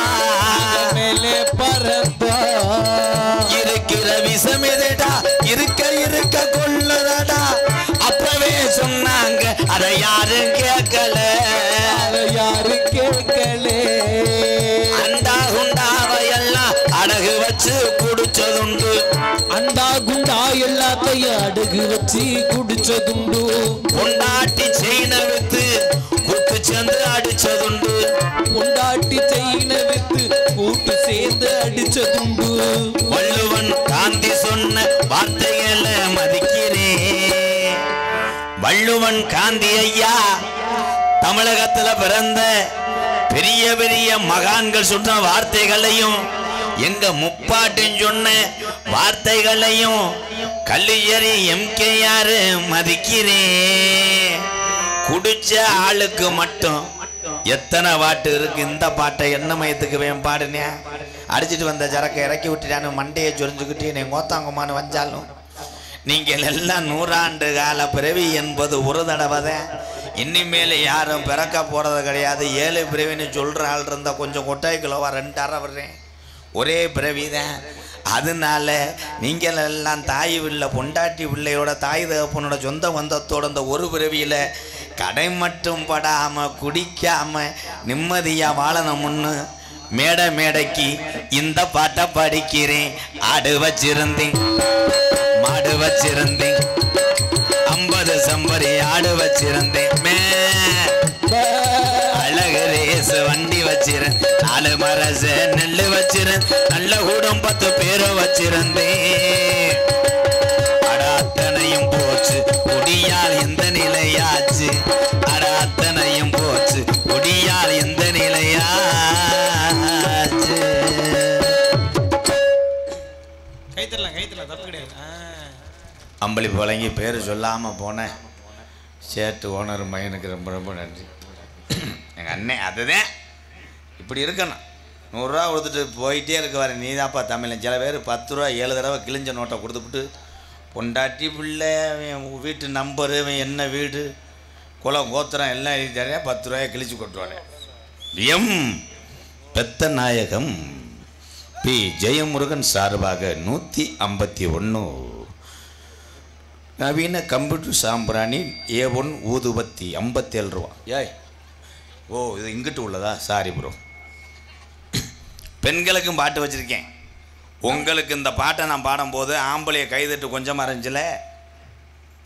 இருக்கிற விஷமிதடா இருக்க கொள்ளுதடா அப்பவே சொன்னாங்க அதை யாரும் கேட்கல அண்டா குண்டாவையெல்லாம் அடகு வச்சு குடிச்சதுண்டு அண்டா குண்டா எல்லாத்தையும் அடகு வச்சு குடிச்சதுண்டு பொண்டாட்டி செயின வித்து கூட்டு சேர்ந்து அடிச்சதுண்டு பொண்டாட்டி செயின வித்து கூட்டு சேர்ந்து அடிச்சதுண்டு வள்ளுவன் காந்தி சொன்ன வார்த்தைகளை மதிக்கிறேன் வள்ளுவன் காந்தி ஐயா தமிழகத்துல பிறந்த பெரிய பெரிய மகான்கள் சொன்ன வார்த்தைகளையும் எங்க முப்பாட்டின் சொன்ன வார்த்தைகளையும் கல்லியறி MKR மதிக்கிறேன் குடிச்ச ஆளுக்கு மட்டும் எத்தனை பாட்டு இருக்கு இந்த பாட்டை என்ன மயத்துக்கு வேன் பாடுனே அடிச்சிட்டு வந்த சரக்கை இறக்கி விட்டுட்டானு மண்டையை சொரிஞ்சுக்கிட்டு என்னை கோத்தாங்குமான்னு வந்தாலும் நீங்கள் எல்லாம் 100 ஆண்டு கால பிறவி என்பது ஒரு தடவை தான் இனிமேல் யாரும் பிறக்க போறது கிடையாது 7 பிறவின்னு சொல்ற ஆள் இருந்தா கொஞ்சம் கொட்டாய் கிலோவா 2 அரை வர்றேன் ஒரே பிறவி தான் அதனால நீங்கள் எல்லாம் தாய் பிள்ளை பொண்டாட்டி பிள்ளையோட தாய் தகப்பனோட சொந்த பந்தத்தோட இந்த ஒரு பிறவியில கடை மட்டும் படாம குடிக்காம நிம்மதியா வாழணும்னு மேடைக்கு இந்த பாட்டை படிக்கிறேன் ஆடு வச்சிருந்தேன் மாடு வச்சிருந்தேன் 50 செம்பரி ஆடு வச்சிருந்தேன் அழகு ரேசு வண்டி வச்சிருந்தேன் 4 மரச நெல்லு வச்சிருந்தேன் நல்ல கூடம் 10 பேரை வச்சிருந்தேன் அட அத்தனையும் போச்சு குடியால் எந்த நிலையாச்சு அட அத்தனையும் போச்சு குடியால் எந்த நிலையாச்சு கைத்தரலாம் தப்பு கிடையாது அம்பளி வழங்கி பேர் சொல்லாமல் போனேன் சேட்டு ஓனர் மையனுக்கு ரொம்ப ரொம்ப நன்றி எங்கள் அண்ணன் அதுதான் இப்படி இருக்கணும் 100 ரூபா கொடுத்துட்டு போயிட்டே இருக்குவார் நீ தான்ப்பா தமிழன் சில பேர் 10 ரூபா 7 தடவை கிழிஞ்ச நோட்டை கொடுத்துட்டு பொண்டாட்டி பிள்ளை வீட்டு நம்பரு என்ன வீடு குலம் கோத்திரம் எல்லாம் எழுதிட்டாரே 10 ரூபாயை கிழிச்சு கொட்டுவானே எம் பெத்த நாயகம் பி ஜெயமுருகன் சார்பாக 151 நவீன கம்ப்யூட்டர் சாம்பிராணி A1 ஊதுபத்தி 57 ரூபா ஏய் ஓ இது இங்கிட்டு உள்ளதா சாரி ப்ரோ பெண்களுக்கும் பாட்டு வச்சுருக்கேன் உங்களுக்கு இந்த பாட்டை நான் பாடும்போது ஆம்பளையை கைதட்டு கொஞ்சமாக இருந்துச்சுல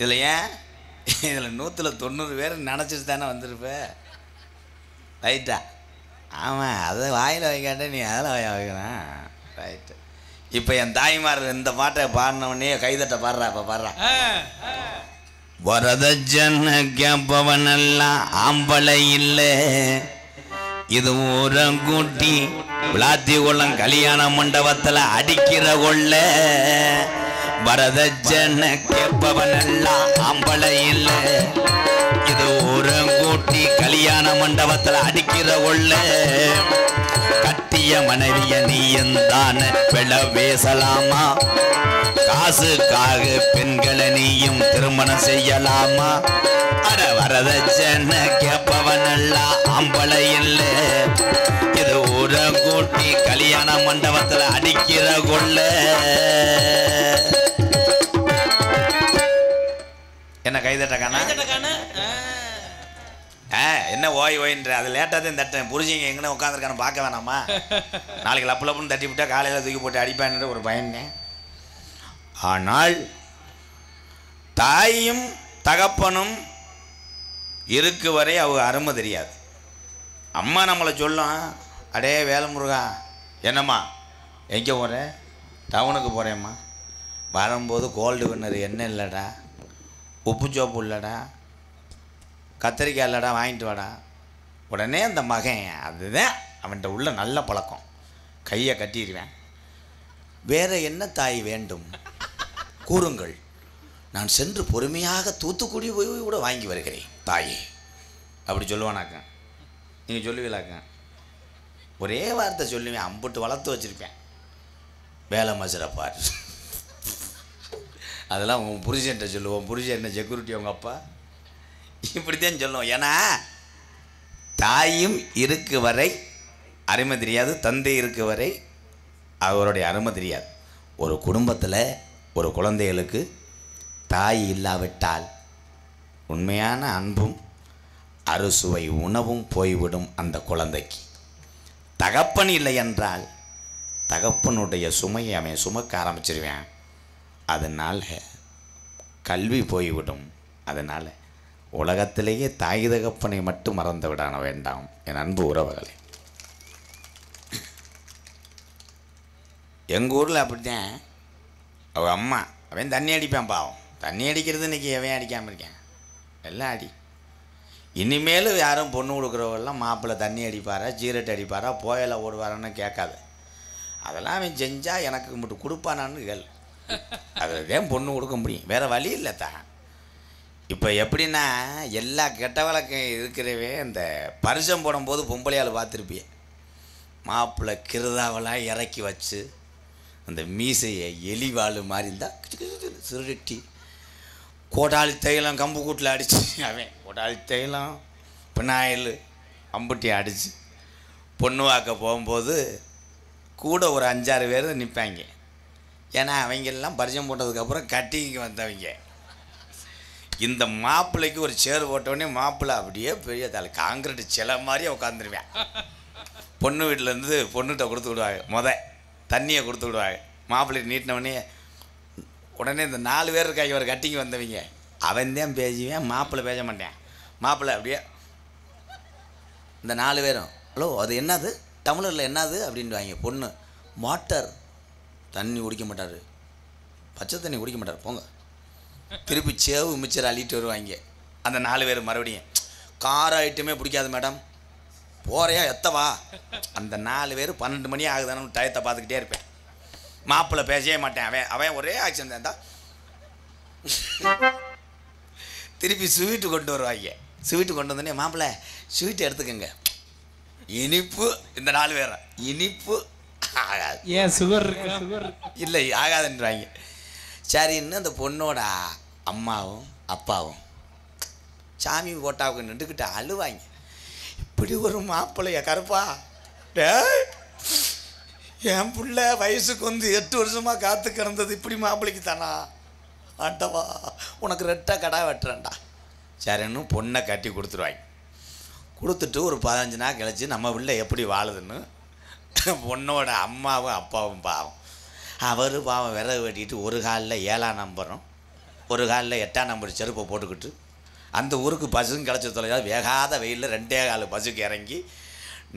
இதில் ஏன் இதில் 190 பேர் நினச்சிட்டு தானே வந்திருப்பேன் ரைட்டா ஆமாம் அதை வாயில் வைக்காட்ட நீ அதில் வாய வைக்கிறேன் ரைட்டு இப்போ என் தாய்மார் இந்த பாட்டை பாடினவனே கைதட்ட பாடுறா இப்போ பாடுறா வரதஜன கேப்பவனெல்லாம் ஆம்பளை இல்லை இது ஊரங்கூட்டி விளாத்தி கொள்ளம் கல்யாண மண்டபத்தில் அடிக்கிற கொள்ள வரதஜன கேப்பவனெல்லாம் ஆம்பளை இல்லை இது ஊரங்கூட்டி கல்யாண மண்டபத்தில் அடிக்கிற கொள்ள கட்டிய மனைவிய நீயும் தானே வெள பேசலாமா காசுக்காக பெண்களை நீயும் திருமணம் செய்யலாமா அட வரதட்சணை கேப்பவனெல்லாம் ஆம்பளை இல்லை இது ஊர கூட்டி கல்யாண மண்டபத்தில் அடிக்கிற கொள்ள என்ன கைதட்டக்கான என்ன ஓய்ன்ற அது லேட்டாக தான் தட்டேன் புரிஞ்சுங்க எங்கன்னு உட்காந்துருக்கானு பார்க்க வேணாமா நாளைக்கு லப்பு லப்புன்னு தட்டி விட்டா காலையில் தூக்கி போட்டு அடிப்பான்ற ஒரு பயனே ஆனால் தாயும் தகப்பனும் இருக்கு வரை அவங்க அருமை தெரியாது அம்மா நம்மளை சொல்லும் அடே வேலமுருகா என்னம்மா எங்கே போகிறேன் டவுனுக்கு போகிறேம்மா வரும்போது கோல்டு வின்னர் என்ன இல்லைடா உப்பு சோப்பு இல்லைடா கத்திரிக்காய் இல்லைடா வாங்கிட்டு வாடா உடனே அந்த மகன் அதுதான் அவன்கிட்ட உள்ள நல்ல பழக்கம் கையை கட்டிடுவேன் வேறு என்ன தாய் வேண்டும் கூறுங்கள் நான் சென்று பொறுமையாக தூத்துக்குடி போய் கூட வாங்கி வருகிறேன் தாயே அப்படி சொல்லுவானாக்க நீங்கள் சொல்லுவீங்களாக்க ஒரே வார்த்தை சொல்லுவேன் அம்புட்டு வளர்த்து வச்சுருப்பேன் வேலை மசுரப்பார் அதெல்லாம் உங்கள் புருஷன்ட்ட சொல்லுவோம் புருஷன் என்ன செக்யூரிட்டி அவங்க அப்பா இப்படித்தான் சொல்லுவோம் ஏன்னா தாயும் இருக்கு வரை அருமை தெரியாது தந்தை இருக்கு வரை அவருடைய அருமை தெரியாது ஒரு குடும்பத்தில் ஒரு குழந்தைகளுக்கு தாய் இல்லாவிட்டால் உண்மையான அன்பும் அறுசுவை உணவும் போய்விடும் அந்த குழந்தைக்கு தகப்பன் இல்லை என்றால் தகப்பனுடைய சுமையை அவன் சுமக்க ஆரம்பிச்சிருவேன் அதனால் கல்வி போய்விடும் அதனால் உலகத்திலேயே தாய் தகப்பனை மட்டும் மறந்து விட வேண்டாம் என் அன்பு உறவுகளே எங்கள் ஊரில் அப்படித்தான் அவள் அம்மா அவன் தண்ணி அடிப்பான் பாவம் தண்ணி அடிக்கிறது இன்றைக்கி எவன் அடிக்காமல் இருக்கேன் எல்லாம் அடி இனிமேல் யாரும் பொண்ணு கொடுக்குறவெல்லாம் மாப்பிள்ளை தண்ணி அடிப்பாரா சீரட் அடிப்பாரா போயலை ஓடுவாரான்னு கேட்காது அதெல்லாம் அவன் செஞ்சால் எனக்கு மட்டும் கொடுப்பானான்னு கேள் அதுதான் பொண்ணு கொடுக்க முடியும் வேறு வழி இல்லை தான் இப்போ எப்படின்னா எல்லா கெட்ட வழக்கம் இருக்கிறவே இந்த பரிசம் போடும்போது பொம்பளையால் பார்த்துருப்பிய மாப்பிள்ளை கிருதாவெல்லாம் இறக்கி வச்சு அந்த மீசையை எலிவாள் மாதிரி இருந்தால் சுருட்டி கோடாளி தைலம் கம்பு கூட்டில் அடித்து அவன் கோடாளி தைலம் பினாயில் அம்புட்டி அடித்து பொண்ணு வாக்க போகும்போது கூட ஒரு 5-6 பேர் நிற்பாங்க ஏன்னா அவங்கெல்லாம் பரிசம் போட்டதுக்கப்புறம் கட்டிங்க வந்தவங்க இந்த மாப்பிள்ளைக்கு ஒரு சேர் போட்டோடனே மாப்பிள்ளை அப்படியே பெரிய தலை காங்கிரீட் சிலை மாதிரியே உட்காந்துருவேன் பொண்ணு வீட்டிலேருந்து பொண்ணுகிட்ட கொடுத்து விடுவாங்க தண்ணியை கொடுத்து விடுவாங்க மாப்பிள்ளை நீட்டினவொடனே உடனே இந்த 4 பேர் இருக்காங்க ஒரு கட்டிங்க வந்தவங்க அவன் தான் பேசுவேன் மாப்பிள்ளை பேச மாட்டேன் மாப்பிள்ளை அப்படியே இந்த 4 பேரும் ஹலோ அது என்னது டம்ளரில் என்னது அப்படின்ட்டு வாங்க. பொண்ணு வாட்டர், தண்ணி குடிக்க மாட்டார், பச்சை தண்ணி குடிக்க மாட்டார், போங்க. திருப்பி சேவு மிச்சர் அள்ளிட்டு வருவாங்க. அந்த 4 பேர் மறுபடியும் கார ஐட்டமே பிடிக்காது மேடம், போறையா எத்தவா. அந்த 4 பேர் 12 மணி ஆகுதானு டயத்தை பார்த்துக்கிட்டே இருப்பேன். மாப்பிள்ளை பேசவே மாட்டேன். அவன் ஒரே ஆக்ஷன் தான். திருப்பி ஸ்வீட்டு கொண்டு வருவாங்க. ஸ்வீட்டு கொண்டு வந்தோடனே மாப்பிள்ளை ஸ்வீட்டு எடுத்துக்கோங்க, இனிப்பு. இந்த 4 பேர் இனிப்பு ஆகாது, ஏன் சுகர் இல்லை ஆகாதுன்றாங்க. சரின்னு அந்த பொண்ணோட அம்மாவும் அப்பாவும் சாமி போட்டாவுக்கு நின்றுக்கிட்டு அழுவாங்க. இப்படி ஒரு மாப்பிள்ளைய கருப்பா, என் பிள்ளை வயசுக்கு வந்து 8 வருஷமாக காத்து கிடந்தது இப்படி மாப்பிள்ளைக்கு தானா, ஆண்டவா உனக்கு 2 கடா வெட்டுறேன்டா. சரின்னு பொண்ணை கட்டி கொடுத்துருவாங்க. கொடுத்துட்டு ஒரு 15 நாள் கழிச்சு நம்ம பிள்ளை எப்படி வாழுதுன்னு பொண்ணோட அம்மாவும் அப்பாவும் பாவம், அவர் பாவம் விறகு வெட்டிட்டு ஒரு காலில் 7ஆம் நம்பரும் ஒரு காலில் 8ஆம் நம்பர் செருப்பை போட்டுக்கிட்டு அந்த ஊருக்கு பஸ்ஸும் கிடச்சி தொலைதா வேகாத வெயிலில் 2 கால் பஸ்ஸுக்கு இறங்கி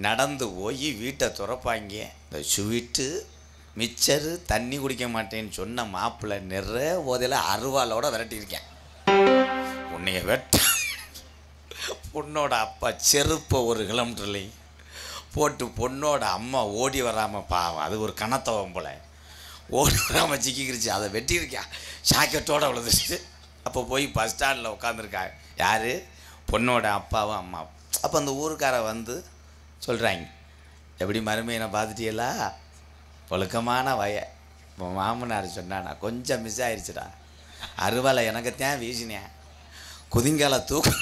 நடந்து போய் வீட்டை துறப்பாங்க. இந்த ஸ்வீட்டு மிச்சரு தண்ணி குடிக்க மாட்டேன்னு சொன்ன மாப்பிள்ளை நிறைய போதையில் அருவாலோட விரட்டியிருக்கேன். உன்னைய வெட்ட பொண்ணோட அப்பா செருப்பை 1 கிலோமீட்டர்லையும் போட்டு பொண்ணோட அம்மா ஓடி வராமல் பாவம், அது ஒரு கணத்தவம் போல் ஓடி வராமல் சிக்கிக்கிருச்சு, அதை வெட்டியிருக்கேன். சாக்கெட்டோடு விழுந்துச்சு. அப்போ போய் பஸ் ஸ்டாண்டில் உட்காந்துருக்காங்க. யார்? பொண்ணோட அப்பாவும் அம்மாவும். அப்போ அந்த ஊருக்கார வந்து சொல்கிறாங்க, எப்படி மருமையை பார்த்துட்டீங்களா, ஒழுக்கமான வய. இப்போ மாமனார் சொன்னானா கொஞ்சம் மிஸ் ஆயிடுச்சுடா, அருவாலை எனக்குத்தான் வீசினேன், குதிங்கால தூக்க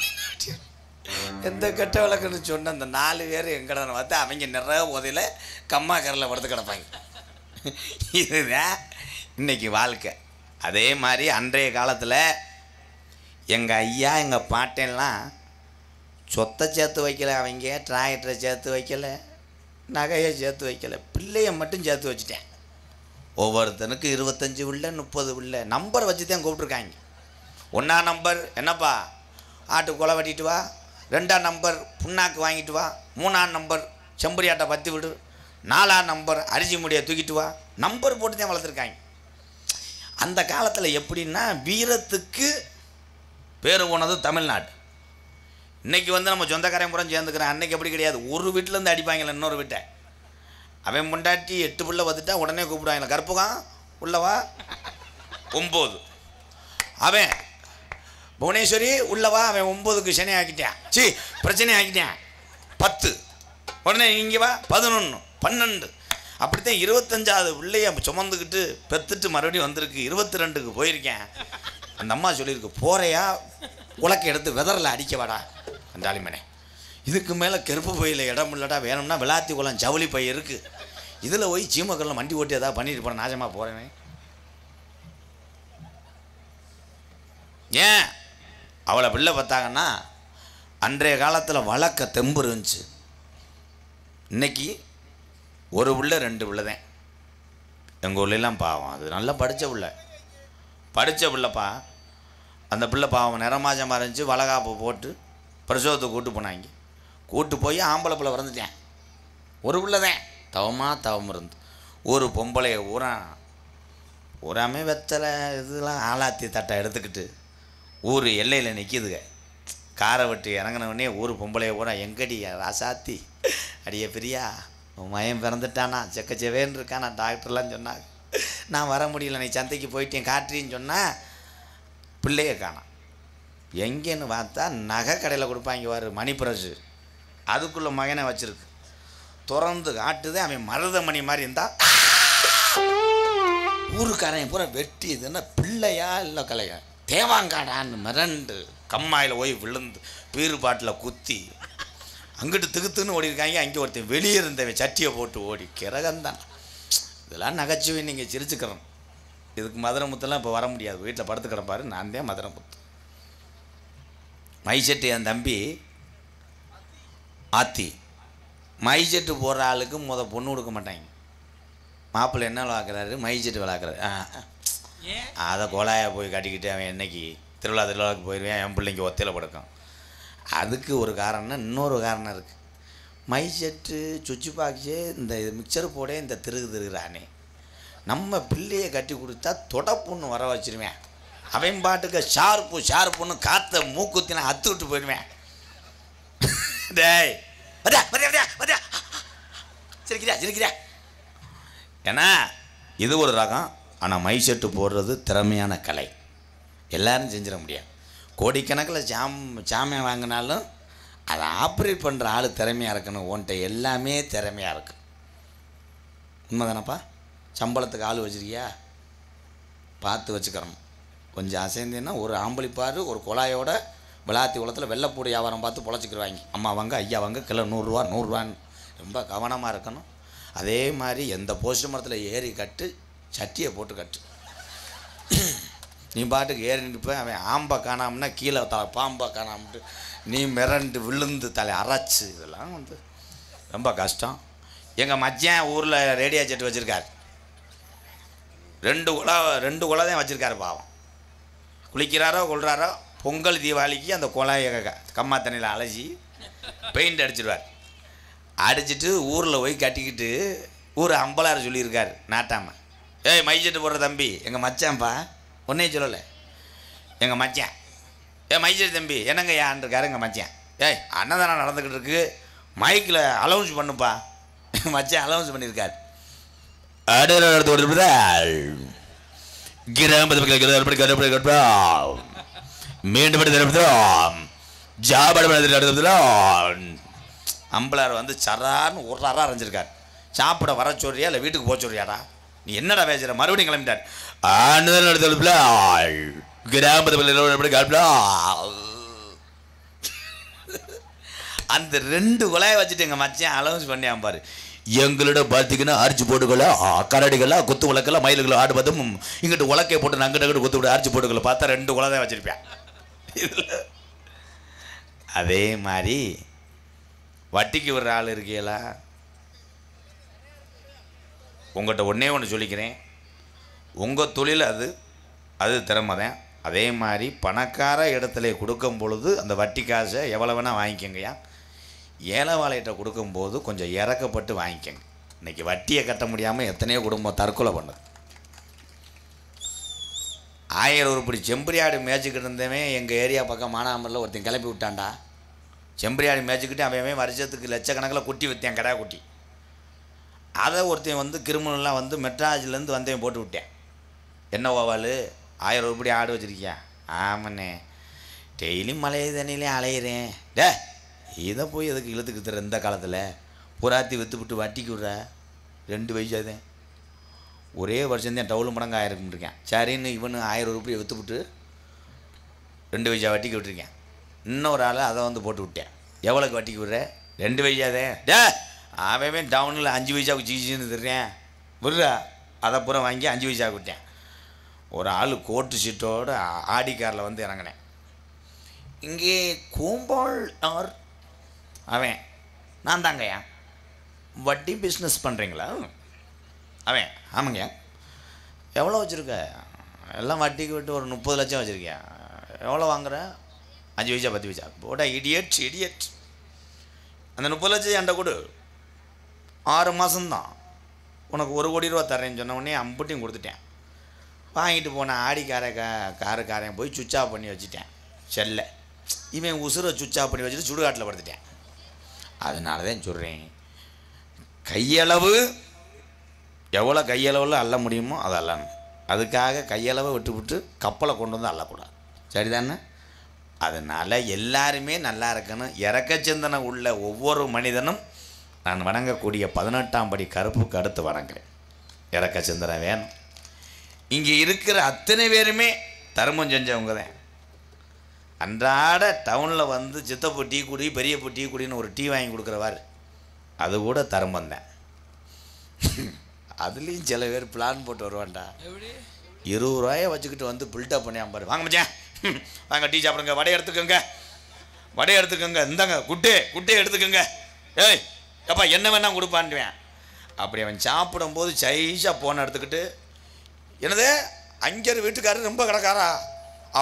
எந்த கெட்ட விளக்குன்னு சொன்ன அந்த 4 பேர் எங்கடன்னு பார்த்து அவங்க நிறைய போதையில் கம்மா கரில் படுத்து கிடப்பாங்க. இதுதான் இன்னைக்கு வாழ்க்கை. அதே மாதிரி அன்றைய காலத்தில் எங்கள் ஐயா எங்கள் பாட்டெல்லாம் சொத்தை சேர்த்து வைக்கலை, அவங்க டிராக்டரை சேர்த்து வைக்கலை, நகையை சேர்த்து வைக்கலை, பிள்ளைய மட்டும் சேர்த்து வச்சுட்டேன். ஒவ்வொருத்தனுக்கு 25 பிள்ளை 30 பிள்ளை நம்பர் வச்சு தான் கூப்பிட்ருக்காங்க. 1ஆம் நம்பர் என்னப்பா ஆட்டு கொலை வெட்டிட்டு வா, 2ஆம் நம்பர் புண்ணாக்கு வாங்கிட்டு வா, 3ஆம் நம்பர் செம்பரியாட்டை பற்றி விடு, 4ஆம் நம்பர் அரிசி முடியை தூக்கிட்டு வா, நம்பர் போட்டு தான் வளர்த்துருக்காங்க. அந்த காலத்தில் எப்படின்னா வீரத்துக்கு பேர் போனது தமிழ்நாடு. இன்றைக்கி வந்து நம்ம சொந்தக்காரன் புறம் சேர்ந்துக்கிறேன். அன்றைக்கி அப்படி கிடையாது. ஒரு வீட்டிலேருந்து அடிப்பாங்களே இன்னொரு வீட்டை. அவன் முண்டாட்டி 8 பிள்ளை வந்துட்டா உடனே கூப்பிடுவாங்களே, கற்பகம் உள்ளவா 9, அவன் புவனேஸ்வரி உள்ளவா, அவன் 9க்கு சனி ஆக்கிட்டான், சி பிரச்சனை ஆக்கிட்டான் 10, உடனே இங்கே வா 11 12. அப்படித்தான் 25வது பிள்ளைய சுமந்துக்கிட்டு பெற்றுட்டு மறுபடியும் வந்திருக்கு. 22க்கு போயிருக்கேன். அந்த அம்மா சொல்லியிருக்கு, போறையா உலக்க எடுத்து வெதரில் அடிக்க வாடா அண்டாளிமனே, இதுக்கு மேலே கெருப்பு பையில் இடம் இல்லடா, வேணும்னா விளாத்தி குளம் ஜவுளி பை இருக்குது, இதில் போய் சீமக்கல்ல வண்டி ஓட்டி ஏதாவது பண்ணிட்டு போகிறேன், நாசமாக போகிறேன். ஏன் அவளை பிள்ளை பார்த்தாங்கன்னா அன்றைய காலத்தில் வழக்க தெம்பு இருந்துச்சு. இன்னைக்கு ஒரு பிள்ளை 2 பிள்ளை தான். எங்கள் ஊர்லாம் பாவம், அது நல்லா படித்த பிள்ளைப்பா. அந்த பிள்ளை பாவம் நிறமாஜமாக இருந்துச்சு. வளகாப்பு போட்டு பிரசவத்துக்கு கூட்டு போனாங்க. கூட்டு போய் ஆம்பளை பிள்ளை பிறந்துட்டேன். ஒரு பிள்ளை தான் தவம் இருந்து. ஒரு பொம்பளைய ஊராமே வெத்தலை இதெல்லாம் ஆலாத்தி தட்டை எடுத்துக்கிட்டு ஊர் எல்லையில் நிற்கிதுங்க. காரை விட்டு இறங்கினவொடனே ஊர் பொம்பளைய ஊரா எங்கடி ராசாத்தி அடியே பிரியா உன் மயம் பிறந்துட்டானா செக்கச்செவேன்னு இருக்கான், நான் டாக்டர்லாம் சொன்னாங்க. நான் வர முடியல, நீ சந்தைக்கு போயிட்டேன் காட்டுறின்னு சொன்னால் பிள்ளைய காணாம். எங்கேன்னு பார்த்தா நகை கடையில் கொடுப்பாங்க வாரு மணி பிரஷு, அதுக்குள்ளே மகனை வச்சுருக்கு. திறந்து காட்டுது, அவன் மருதமணி மாதிரி இருந்தால் ஊருக்காரன் பூரா வெட்டி இதுன்னா பிள்ளையா இல்லை கலையா தேவாங்காடான்னு மிரண்டு கம்மாயில் போய் விழுந்து பீரு பாட்டில் குத்தி அங்கிட்டு திகுத்துன்னு ஓடி இருக்காங்க. அங்கே ஒருத்தன் வெளியே இருந்தவன் சட்டியை போட்டு ஓடி கிரகந்தான். இதெல்லாம் நகைச்சுவை, நீங்கள் சிரிச்சுக்கிறோம். இதுக்கு மதுரமுத்தெல்லாம் இப்போ வர முடியாது, வீட்டில் படுத்து கிடப்பாரு. நான் தான் மதுரமுத்து. மைசெட்டு என் தம்பி ஆத்தி மைசெட்டு போடுற ஆளுக்கு பொண்ணு கொடுக்க மாட்டாங்க. மாப்பிள்ளை என்ன விளாக்குறாரு, மைசெட்டு விளாக்குறாரு. அதை கொலாயை போய் கட்டிக்கிட்டு அவன் என்னைக்கு திருவிழாவுக்கு போயிடுவேன், என் பிள்ளைங்க ஒத்தையில் படுக்கும். அதுக்கு ஒரு காரணம்னா இன்னொரு காரணம் இருக்குது. மை செட்டு சுவிட்சு பாக்ஸு இந்த மிக்சர் போட இந்த திருகுறானே, நம்ம பிள்ளையை கட்டி கொடுத்தா தொடப்புன்னு வர வச்சிருவேன். அவன் பாட்டுக்கு ஷார்ப்புன்னு காற்றை மூக்குத்தினா அத்து விட்டு போயிடுவேன். டேய் சிரிக்கிறா. ஏன்னா இது ஒரு ரகம். ஆனால் மை செட்டு போடுறது திறமையான கலை, எல்லாரும் செஞ்சிட முடியாது. கோடிக்கணக்கில் சாமியம் வாங்கினாலும் அதை ஆப்ரேட் பண்ணுற ஆள் திறமையாக இருக்கணும். உன்ட்ட எல்லாமே திறமையாக இருக்கு. உண்மை தானப்பா? சம்பளத்துக்கு ஆள் வச்சுருக்கியா? பார்த்து வச்சுக்கிறோம். கொஞ்சம் அசைந்தேன்னா ஒரு ஆம்பளிப்பாரு ஒரு குழாயோட விளாத்தி குளத்தில் வெள்ளைப்பூடி வியாபாரம் பார்த்து பொழைச்சிக்கிடுவாங்க. அம்மா வாங்க ஐயா வாங்க கிலோ 100 ரூபான்னு ரொம்ப கவனமாக இருக்கணும். அதே மாதிரி எந்த போஸ்ட் மரத்தில் ஏறி கட்டு, சட்டியை போட்டு கட்டு. நீ பாட்டுக்கு ஏறி நிற்பேன், அவன் ஆம்பை காணாமன்னா கீழே பாம்பை காணாமட்டு நீ மிரண்டு விழுந்து தலை அரைச்சி, இதெல்லாம் வந்து ரொம்ப கஷ்டம். எங்கள் மச்சான் ஊரில் ரேடியோ செட்டு வச்சுருக்காரு. 2 குலை தான் வச்சுருக்காரு. பாவம் குளிக்கிறாரோ கொள்கிறாரோ, பொங்கல் தீபாவளிக்கு அந்த குழாயை கம்மா தண்ணியில் அலசி பெயிண்ட் அடிச்சிடுவார். அடிச்சுட்டு ஊரில் போய் கட்டிக்கிட்டு ஊர் அம்பலார் சொல்லியிருக்காரு நாட்டாமல், ஏய் மைச்செட்டு போடுற தம்பி எங்கள் மச்சான்ப்பா, ஒன்றே சொல்லலை எங்கள் மச்சான், மைச்செட்டு தம்பி என்னங்க ஏன்ருக்காரு எங்கள் மச்சான், ஏய் அன்னதானம் நடந்துக்கிட்டு இருக்கு மைக்கில் அலௌன்ஸ் பண்ணுப்பா. எங்கள் மச்சான் அலௌன்ஸ் பண்ணியிருக்காரு. அம்பலார் வந்து சரான்னு ஒரு அறா அரைஞ்சிருக்கார். சாப்பிட வர சொல்றியா இல்லை வீட்டுக்கு போக சொல்றியாடா, நீ என்னடா பேசுற? மறுபடியும் கிளம்பிட்டார். அந்த 2 குழாயை வச்சுட்டு எங்கள் மச்சான் அலௌன்ஸ் பண்ணியான் பாரு. எங்களோட பார்த்தீங்கன்னா அரிச்சு போட்டுக்கலாம், கரடிகளாக குத்து உலக்கெல்லாம் மயில்களை ஆடு பார்த்தும் இங்கிட்டு உலக்கையை போட்டு அங்கிட்ட குத்து விட்டு அரிச்சு போட்டுக்கல பார்த்தா 2 குழாய் தான் வச்சுருப்பேன். இதில் அதே மாதிரி வட்டிக்கு விடுற ஆள் இருக்கீங்களா? உங்கள்கிட்ட ஒன்று சொல்லிக்கிறேன், உங்கள் தொழில் அது திறமை தான். அதே மாதிரி பணக்கார இடத்துல கொடுக்கும் பொழுது அந்த வட்டி காசை எவ்வளோ வேணால் வாங்கிக்கோங்கய்யா. ஏழை வாழையிட்ட கொடுக்கும்போது கொஞ்சம் இறக்கப்பட்டு வாங்கிக்கோங்க. இன்றைக்கி வட்டியை கட்ட முடியாமல் எத்தனையோ குடும்பம் தற்கொலை பண்ணுது. 1000 உருப்படி செம்பரியாடு மேய்ச்சிக்கிட்டு இருந்தவன் எங்கள் ஏரியா பக்கம் மானாமரில் ஒருத்தன் கிளப்பி விட்டான்டா. செம்பரியாடு மேய்ச்சிக்கிட்டு அவன் வருஷத்துக்கு லட்சக்கணக்கில் குட்டி விற்றேன், கடா குட்டி. அதை ஒருத்தன் வந்து கிரிமினல்லாம் வந்து மெட்ராஸ்லேருந்து வந்தவன் போட்டு விட்டேன். என்ன ஓவாள் 1000 உருப்படி ஆடு வச்சுருக்கியா? ஆமாண்ணே, டெய்லி மழை தண்ணியிலே அலையிறேன். டே இதை போய் எதுக்கு இழுத்துக்கு தர? இந்த காலத்தில் புறாத்தி விற்றுவிட்டு வட்டிக்கு விட்ற 2 வயசாதேன். ஒரே வருஷம்தான் டவுல் மடங்கு 1000 இருக்கேன். சரின்னு இவனு 1000 ரூபாய் விற்றுவிட்டு 2 வயசா வட்டிக்கு விட்டுருக்கேன். இன்னொரு ஆள் அதை வந்து போட்டு விட்டேன். எவ்வளோக்கு வட்டிக்கு விட்ற? 2 வயசாதே. டே அவன் டவுனில் 5 வயசாவுக்கு ஜிஜின்னு தர்றேன் விட்றா. அதை பூரா வாங்கி 5 வயசாக விட்டேன். ஒரு ஆள் கோட்டு சீட்டோட ஆடி காரில் வந்து இறங்கினேன். இங்கே கூம்பாள் ஆர் அவன் நான் தாங்கய்யா. வட்டி பிஸ்னஸ் பண்ணுறீங்களா? அவன் ஆமாங்க. எவ்வளோ வச்சுருக்க? எல்லாம் வட்டிக்கு விட்டு ஒரு 30 லட்சம் வச்சுருக்கியா? எவ்வளோ வாங்குற? 5 வயசா 10 வயசா? போடா இடியட். அந்த 30 லட்சம் என்கிட்ட கொடு, 6 மாதம்தான் உனக்கு 1 கோடி ரூபா தரேன்னு சொன்ன உடனே அம்புட்டையும் கொடுத்துட்டேன். வாங்கிட்டு போனேன். காரைக்காரன் போய் சுவிட்ச் ஆஃப் பண்ணி வச்சுட்டேன் செல்லை. இவன் உசுரை சுவிட்ச் ஆஃப் பண்ணி வச்சுட்டு சுடுகாட்டில் படுத்துட்டேன். அதனால தான் சொல்கிறேன், கையளவு எவ்வளோ கையளவில் அள்ள முடியுமோ அதை அள்ளணும். அதுக்காக கையளவை விட்டு கப்பலை கொண்டு வந்து அள்ளக்கூடாது. சரிதானே? அதனால் எல்லாருமே நல்லா இருக்கணும். இறக்க சிந்தனை உள்ள ஒவ்வொரு மனிதனும் நான் வணங்கக்கூடிய 18ஆம் படி கருப்புக்கு அடுத்து வணங்குறேன். இறக்க சிந்தனை வேணும். இங்கே இருக்கிற அத்தனை பேருமே தர்மம் செஞ்சவங்க தான். அன்றாட டவுனில் வந்து சித்தப்பூ டீ குடி, பெரியப்பூ டீ குடின்னு ஒரு டீ வாங்கி கொடுக்குறவார், அது கூட தர்மம் தான். அதுலேயும் சில பேர் பிளான் போட்டு வருவான்டா. 20 ரூபாயை வச்சுக்கிட்டு வந்து பில்டப் பண்ணி பாரு, வாங்க மச்சான் வாங்க டீ சாப்பிடுங்க, வடையை எடுத்துக்கோங்க, இந்தாங்க குட்டே எடுத்துக்கோங்க, ஏய் எப்பா என்ன வேணா கொடுப்பான்டுவேன். அப்படி அவன் சாப்பிடும்போது சைஸாக போன எடுத்துக்கிட்டு, என்னது அங்கே வீட்டுக்காரர் ரொம்ப கிடக்காரா,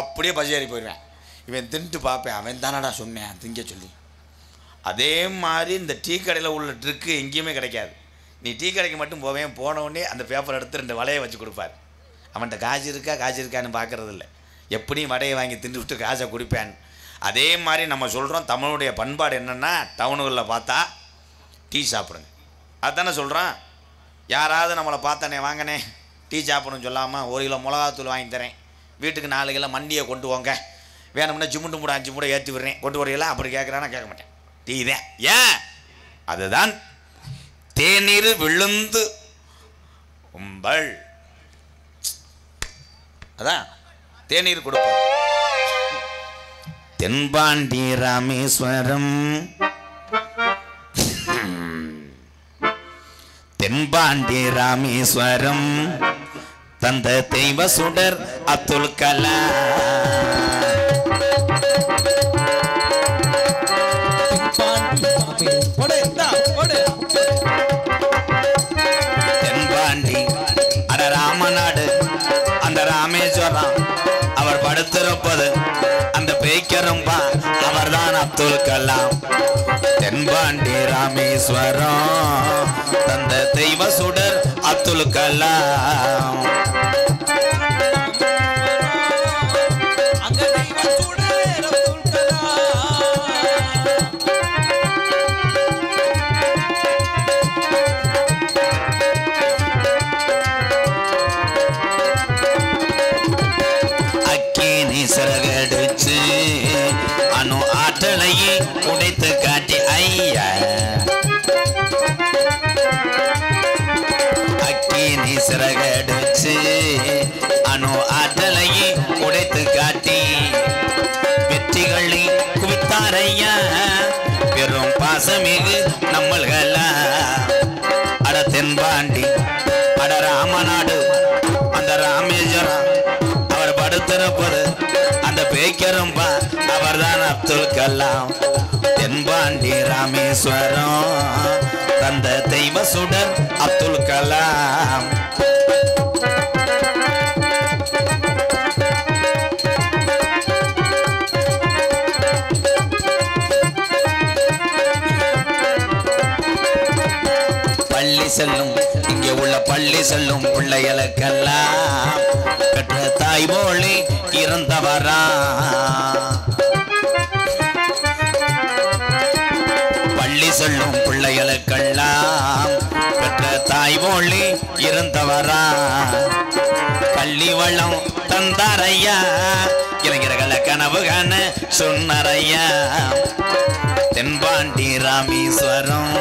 அப்படியே பசியாரி போயிடுவேன். இவன் தின்ட்டு பார்ப்பேன், அவன் தானடா சொன்னேன் திங்க சொல்லி. அதே மாதிரி இந்த டீ கடையில் உள்ள ட்ரிக்கு எங்கேயுமே கிடைக்காது. நீ டீ கடைக்கு மட்டும் போவேன், போனவுடனே அந்த பேப்பர் எடுத்து 2 வலையை வச்சு கொடுப்பார். அவன்கிட்ட காசு இருக்கான்னு பார்க்கறது இல்லை. எப்படியும் வடையை வாங்கி தின்று விட்டு காசை குடிப்பேன். அதே மாதிரி நம்ம சொல்கிறோம், தமிழுடைய பண்பாடு என்னென்னா டவுனுகளில் பார்த்தா டீ சாப்பிடுங்க, அதுதானே சொல்கிறோம். யாராவது நம்மளை பார்த்தானே வாங்கினே டீ சாப்பிடணும்னு சொல்லாமல் 1 கிலோ மிளகாத்தூள் வாங்கி தரேன், வீட்டுக்கு 4 கிலோ மண்டியை கொண்டு வாங்க, வேணும்னா சிமுண்டு மூட 5 மூட ஏற்றி விடுறேன் கொண்டு வரீங்களா அப்படி கேட்குறானா? கேட்க மாட்டேன். டீ தான். ஏன்? அதுதான் தேநீர் விழுந்து உம்பல், அதான் தேநீர் கொடுப்போம். தென்பாண்டி ராமேஸ்வரம், தென்பாண்டி ராமேஸ்வரம் தந்த தெய்வ சுடர் அப்துல் கலாம். தென்பாண்டி அட ராமநாடு அந்த ராமேஸ்வரம், அவர் படுத்திருப்பது அந்த பேய்க்கரும்பா, அவர்தான் அப்துல் கலாம். தென்பாண்டி ராமேஸ்வரம் தந்த தெய்வ சுடர் அப்துல் கலாம். சிறகடிச்சு அணு ஆற்றலையே உடைத்து காட்டி ஐயா, அக்கினி சிறகடிச்சு அணு ஆற்றலையே உடைத்து காட்டி வெற்றிகளை குவித்தாரையா, பெரும் பாசமிகு நம்மள்களா. அட தென்பாண்டி அட ராமநாடு அந்த ராமேஸ்வரம், அவர் படுத்திருப்பது அந்த பேய்க்கரும்பா, அவர்தான் அப்துல் கலாம். தென்பாண்டி ராமேஸ்வரம் தந்த தெய்வ சுடர் அப்துல் கலாம். பள்ளி செல்லும் இங்கே உள்ள பள்ளி செல்லும் பிள்ளைகளுக்கெல்லாம் பெற்ற தாய் போலே இறந்தவரா. பள்ளி செல்லும் பிள்ளைகளுக்கெல்லாம் பெற்ற தாய் போலே இறந்தவரா. கல்வி வளம் தந்தாரையா, இளைஞர்களை கனவு காண சொன்னாரையா. தென்பாண்டி ராமேஸ்வரம்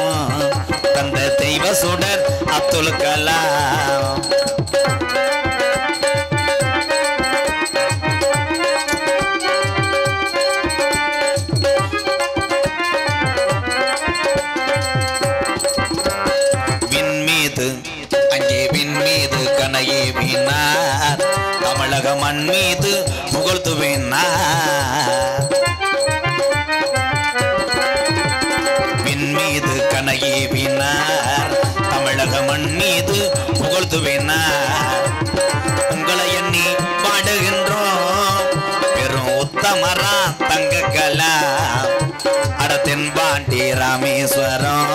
தந்த தெய்வ சுடர் அப்துல் கலாம். விண்மீது அங்கே விண்மீது கனையே வீணார், தமிழக மண் மீது புகழ்த்து வீணார். விண்மீது கனையே வீணார், தமிழக மண் மீது புகழ்த்து வீணார். உங்களை எண்ணி பாடுகின்றோம் பெரும் உத்தமரா தங்க கலாம். அட தென்பாண்டி ராமேஸ்வரம்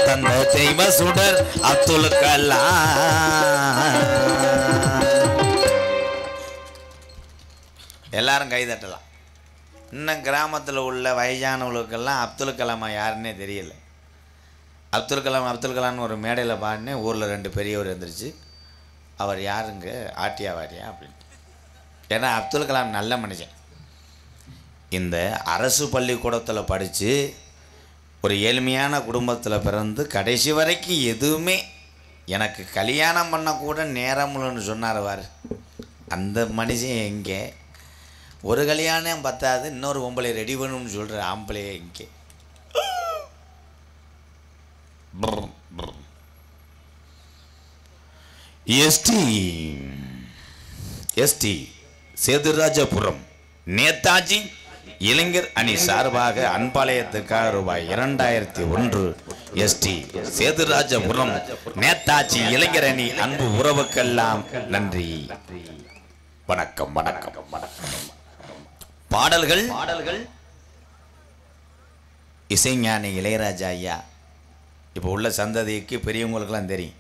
தந்த தெய்வ சுடர் அப்துல் கலாம். எல்லாரும் கைதட்டலாம். இன்னும் கிராமத்தில் உள்ள வயசானவர்களுக்கெல்லாம் அப்துல் கலாமா யாருன்னே தெரியல. அப்துல் கலாம்னு ஒரு மேடையில் பாடினேன். ஊரில் 2 பெரியவர் இருந்துருச்சு. அவர் யாருங்க, ஆட்டியா வாரியா அப்படின்ட்டு. ஏன்னா அப்துல் கலாம் நல்ல மனுஷன். இந்த அரசு பள்ளிக்கூடத்தில் படித்து ஒரு ஏழ்மையான குடும்பத்தில் பிறந்து கடைசி வரைக்கும் எதுவுமே எனக்கு கல்யாணம் பண்ணக்கூட நேரம்னு சொன்னார். வார் அந்த மனுஷன் எங்கே? ஒரு கல்யாணம் பத்தாது, இன்னொரு பொம்பளை ரெடி பண்ணணும்னு சொல்கிற ஆம்பளையே இங்கே. எஸ்டி சேதுராஜபுரம் நேதாஜி இளைஞர் அணி சார்பாக அன்பாலயத்துக்காக ரூபாய் 2001. எஸ்டி சேதுராஜபுரம் நேதாஜி இளைஞர் அணி அன்பு உறவுக்கெல்லாம் நன்றி. வணக்கம் வணக்கம் வணக்கம். பாடல்கள் இசைஞானி இளையராஜா ஐயா இப்போ உள்ள சந்ததிக்கு பெரியவங்களுக்கெல்லாம் தெரியும்.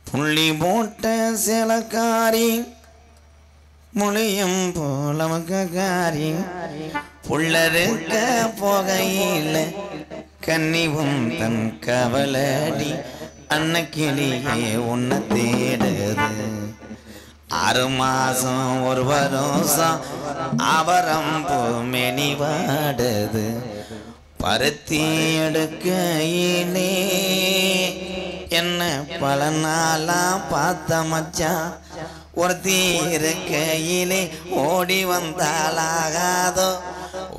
புள்ளி போட்ட சிலக்காரி மொழியும் போலமக்காரி புள்ளருக்க போகையில் கன்னிவும் தன் கவலடி அன்னக்கிளியே உன்னை தேடுது 6 மாசம் 1 வருஷம் அவரம்பு மெனி வாடுது பருத்தி எடுக்கையிலே என்ன பல நாளா பார்த்த மச்சான் ஒருத்தி இருக்கையிலே ஓடி வந்தாலாகாதோ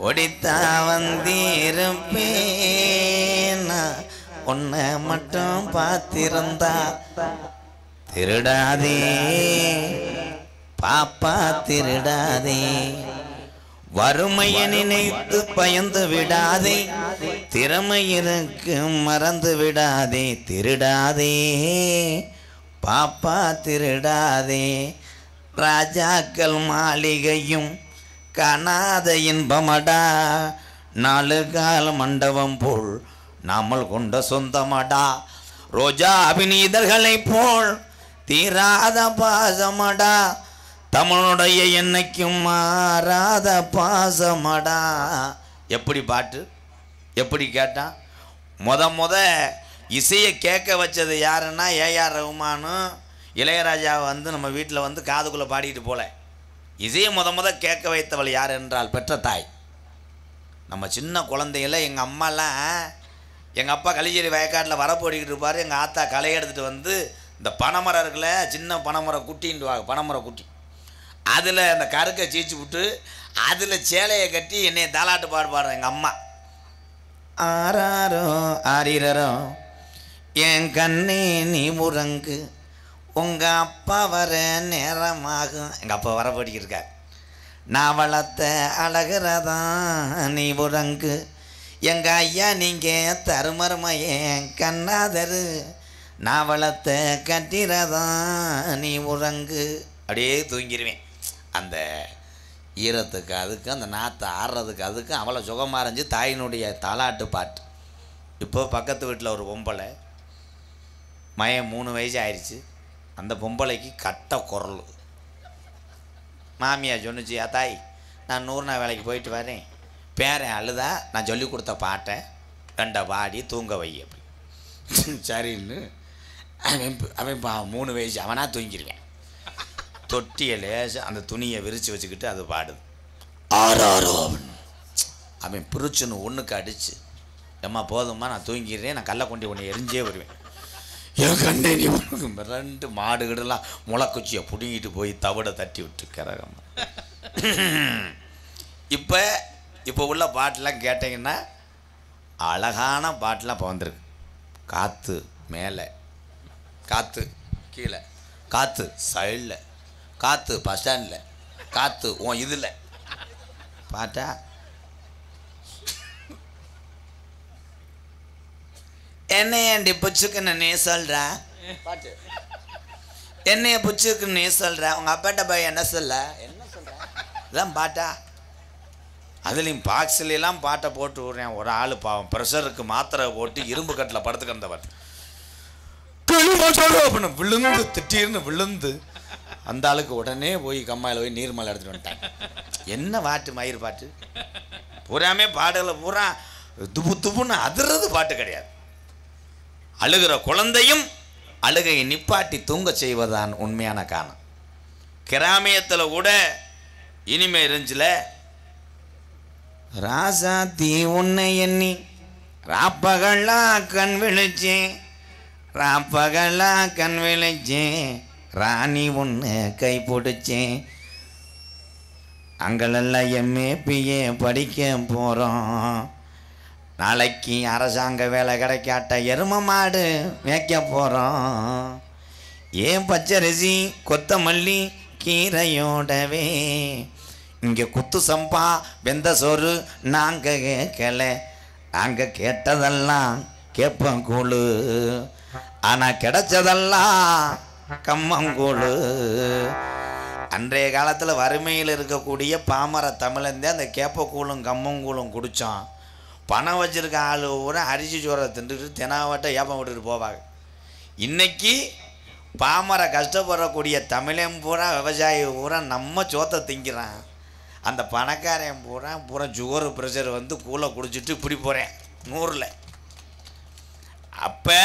ஓடித்தா வந்திருப்பேன் உன்னை மட்டும் பார்த்திருந்தா திருடாதே பாப்பா திருடாதே வறுமையை நினைத்து பயந்து விடாதே திறமை இருக்கு மறந்து விடாதே திருடாதே பாப்பா திருடாதே ராஜாக்கள் மாளிகையும் காணாத இன்பமடா 4 கால மண்டபம் போல் நாமல் கொண்ட சொந்தமடா ரோஜா அபிநீதர்களை போல் தீராத பாசமடா தமிழுடைய என்னைக்கும் மாறாத பாசமடா. எப்படி பாட்டு எப்படி கேட்டான்? முத இசையை கேட்க வச்சது யாருன்னா ஏஆர் ரகுமானும் இளையராஜாவை வந்து நம்ம வீட்டில் வந்து காதுக்குள்ளே பாடிட்டு போல. இசையை முத கேட்க வைத்தவள் யார் என்றால் பெற்ற தாய். நம்ம சின்ன குழந்தைகள எங்கள் அம்மாலாம் எங்கள் அப்பா களிச்சேரி வயக்காட்டில் வரப்போடிக்கிட்டு இருப்பார். எங்கள் ஆத்தா களை எடுத்துகிட்டு வந்து இந்த பனைமரம் இருக்குல்ல, சின்ன பனைமரம் குட்டின்ட்டுவாங்க, பனைமரம் குட்டி, அதில் அந்த கருக்கை சீச்சு விட்டு அதில் சேலையை கட்டி என்னை தாலாட்டு பாடுறேன் எங்கள் அம்மா. ஆராரோ ஆரிரரோ என் கண்ணே நீ முறங்கு உங்கள் அப்பா வர நேரமாகும். எங்கள் அப்பா வர படிக்கிருக்கார். நான் வளர்த்த அழகிறதான் நீ முறங்கு எங்கள் ஐயா நீங்கள் தருமருமையன் கண்ணாதரு நான் வளர்த்த கட்டிரதான் நீ முறங்கு. அப்படியே தூங்கிடுவேன். அந்த ஈரத்துக்கு அதுக்கு அந்த நாற்றை ஆடுறதுக்கு அதுக்கு அவ்வளோ சுகமாக இருந்துச்சு தாயினுடைய தாலாட்டு பாட்டு. இப்போ பக்கத்து வீட்டில் ஒரு பொம்பளை மயம் 3 வயசு ஆயிடுச்சு. அந்த பொம்பளைக்கு கட்ட குரல். மாமியா சொன்னிச்சு, தாய் நான் 100 நாள் வேலைக்கு போயிட்டு வரேன், பேரன் அழுதா நான் சொல்லி கொடுத்த பாட்டை 2 பாடி தூங்க வை அப்படி. சரின்னு அவன் 3 வயசு அவனாக தூங்கிடுவேன். தொட்டியை லேச அந்த துணியை விரித்து வச்சுக்கிட்டு அது பாடுது. ஆறாரோ அவன் பிரிச்சுன்னு 1க்கு அடிச்சு, ஏம்மா போதும்மா நான் தூங்கிடுறேன், நான் கல்லை கொண்டு உன்னை எரிஞ்சே வருவேன். என் கண்டே நீ 2 மாடுகிடலாம் முளைக்குச்சியை பிடுங்கிட்டு போய் தவிட தட்டி விட்டு கரகம்மா. இப்போ உள்ள பாட்டெலாம் கேட்டிங்கன்னா அழகான பாட்டெலாம் இப்போ வந்திருக்கு. காற்று மேலே, காற்று கீழே, காற்று சைடில், காற்று பஸ் ஸ்டாண்டில், காற்று உன் இதில் பாட்டா. என்னையண்டி புச்சுக்குன்னு நீ சொல்கிற பாட்டு, என்னைய புச்சுக்குன்னு நீ சொல்கிற, உங்கள் அப்பாட்ட போய் என்ன சொல்ல இதான் பாட்டா. அதுலேயும் பாக்ஸ்லாம் பாட்டை போட்டு விட்றேன். ஒரு ஆள் பாவம் ப்ரெஷருக்கு மாத்திரை போட்டு இரும்பு கட்டில் படுத்துக்கிறந்தவர் அப்படின்னு விழுந்து திட்டின்னு விழுந்து அந்த ஆளுக்கு உடனே போய் கம்மாயில் போய் நீர்மலை எடுத்துகிட்டு வந்துட்டாங்க. என்ன பாட்டு மயிர் பாட்டு பூராமே பாடலை பூரா துப்பு துப்புன்னு அதிர்றது பாட்டு கிடையாது. அழுகிற குழந்தையும் அழுகையை நிப்பாட்டி தூங்க செய்வதான் உண்மையான காரணம். கிராமியத்தில் கூட இனிமே இருந்துச்சுல, ராசாத்தி உன்னை எண்ணி ராப்பகலா கண் விழிச்சேன், ராப்பகலா கண் விழிச்சேன், ராணி ஒன்று கை பிடிச்சேன், அங்களெல்லாம் எம்ஏ பிஏ படிக்க போகிறோம், நாளைக்கு அரசாங்க வேலை கிடைக்காட்ட எரும மாடு மேய்க்க போகிறோம், ஏன் பச்சரிசி கொத்தமல்லி கீரையோடவே இங்கே குத்து சம்பா வெந்த சோறு நாங்கள் கேட்கல, நாங்கள் கேட்டதெல்லாம் கேப்பங்கூழு, ஆனால் கிடைச்சதெல்லாம் கம்மங்கூழு. அன்றைய காலத்தில் வறுமையில் இருக்கக்கூடிய பாமர தமிழந்தே அந்த கேப்பக்கூழும் கம்மங்கூழும் குடித்தான். பணம் வச்சிருக்க ஆள் பூரா அரிசி சோறை தின்றுட்டு தெனாவட்ட ஏப்பம் விட்டுட்டு போவாங்க. இன்னைக்கு பாமர கஷ்டப்படக்கூடிய தமிழன் பூரா விவசாயி பூரா நம்ம சோத்தை திங்கிறான். அந்த பணக்காரன் பூரா சுகரு ப்ரெஷர் வந்து கூலை குடிச்சிட்டு இப்படி போகிறேன் 100ல். அப்போ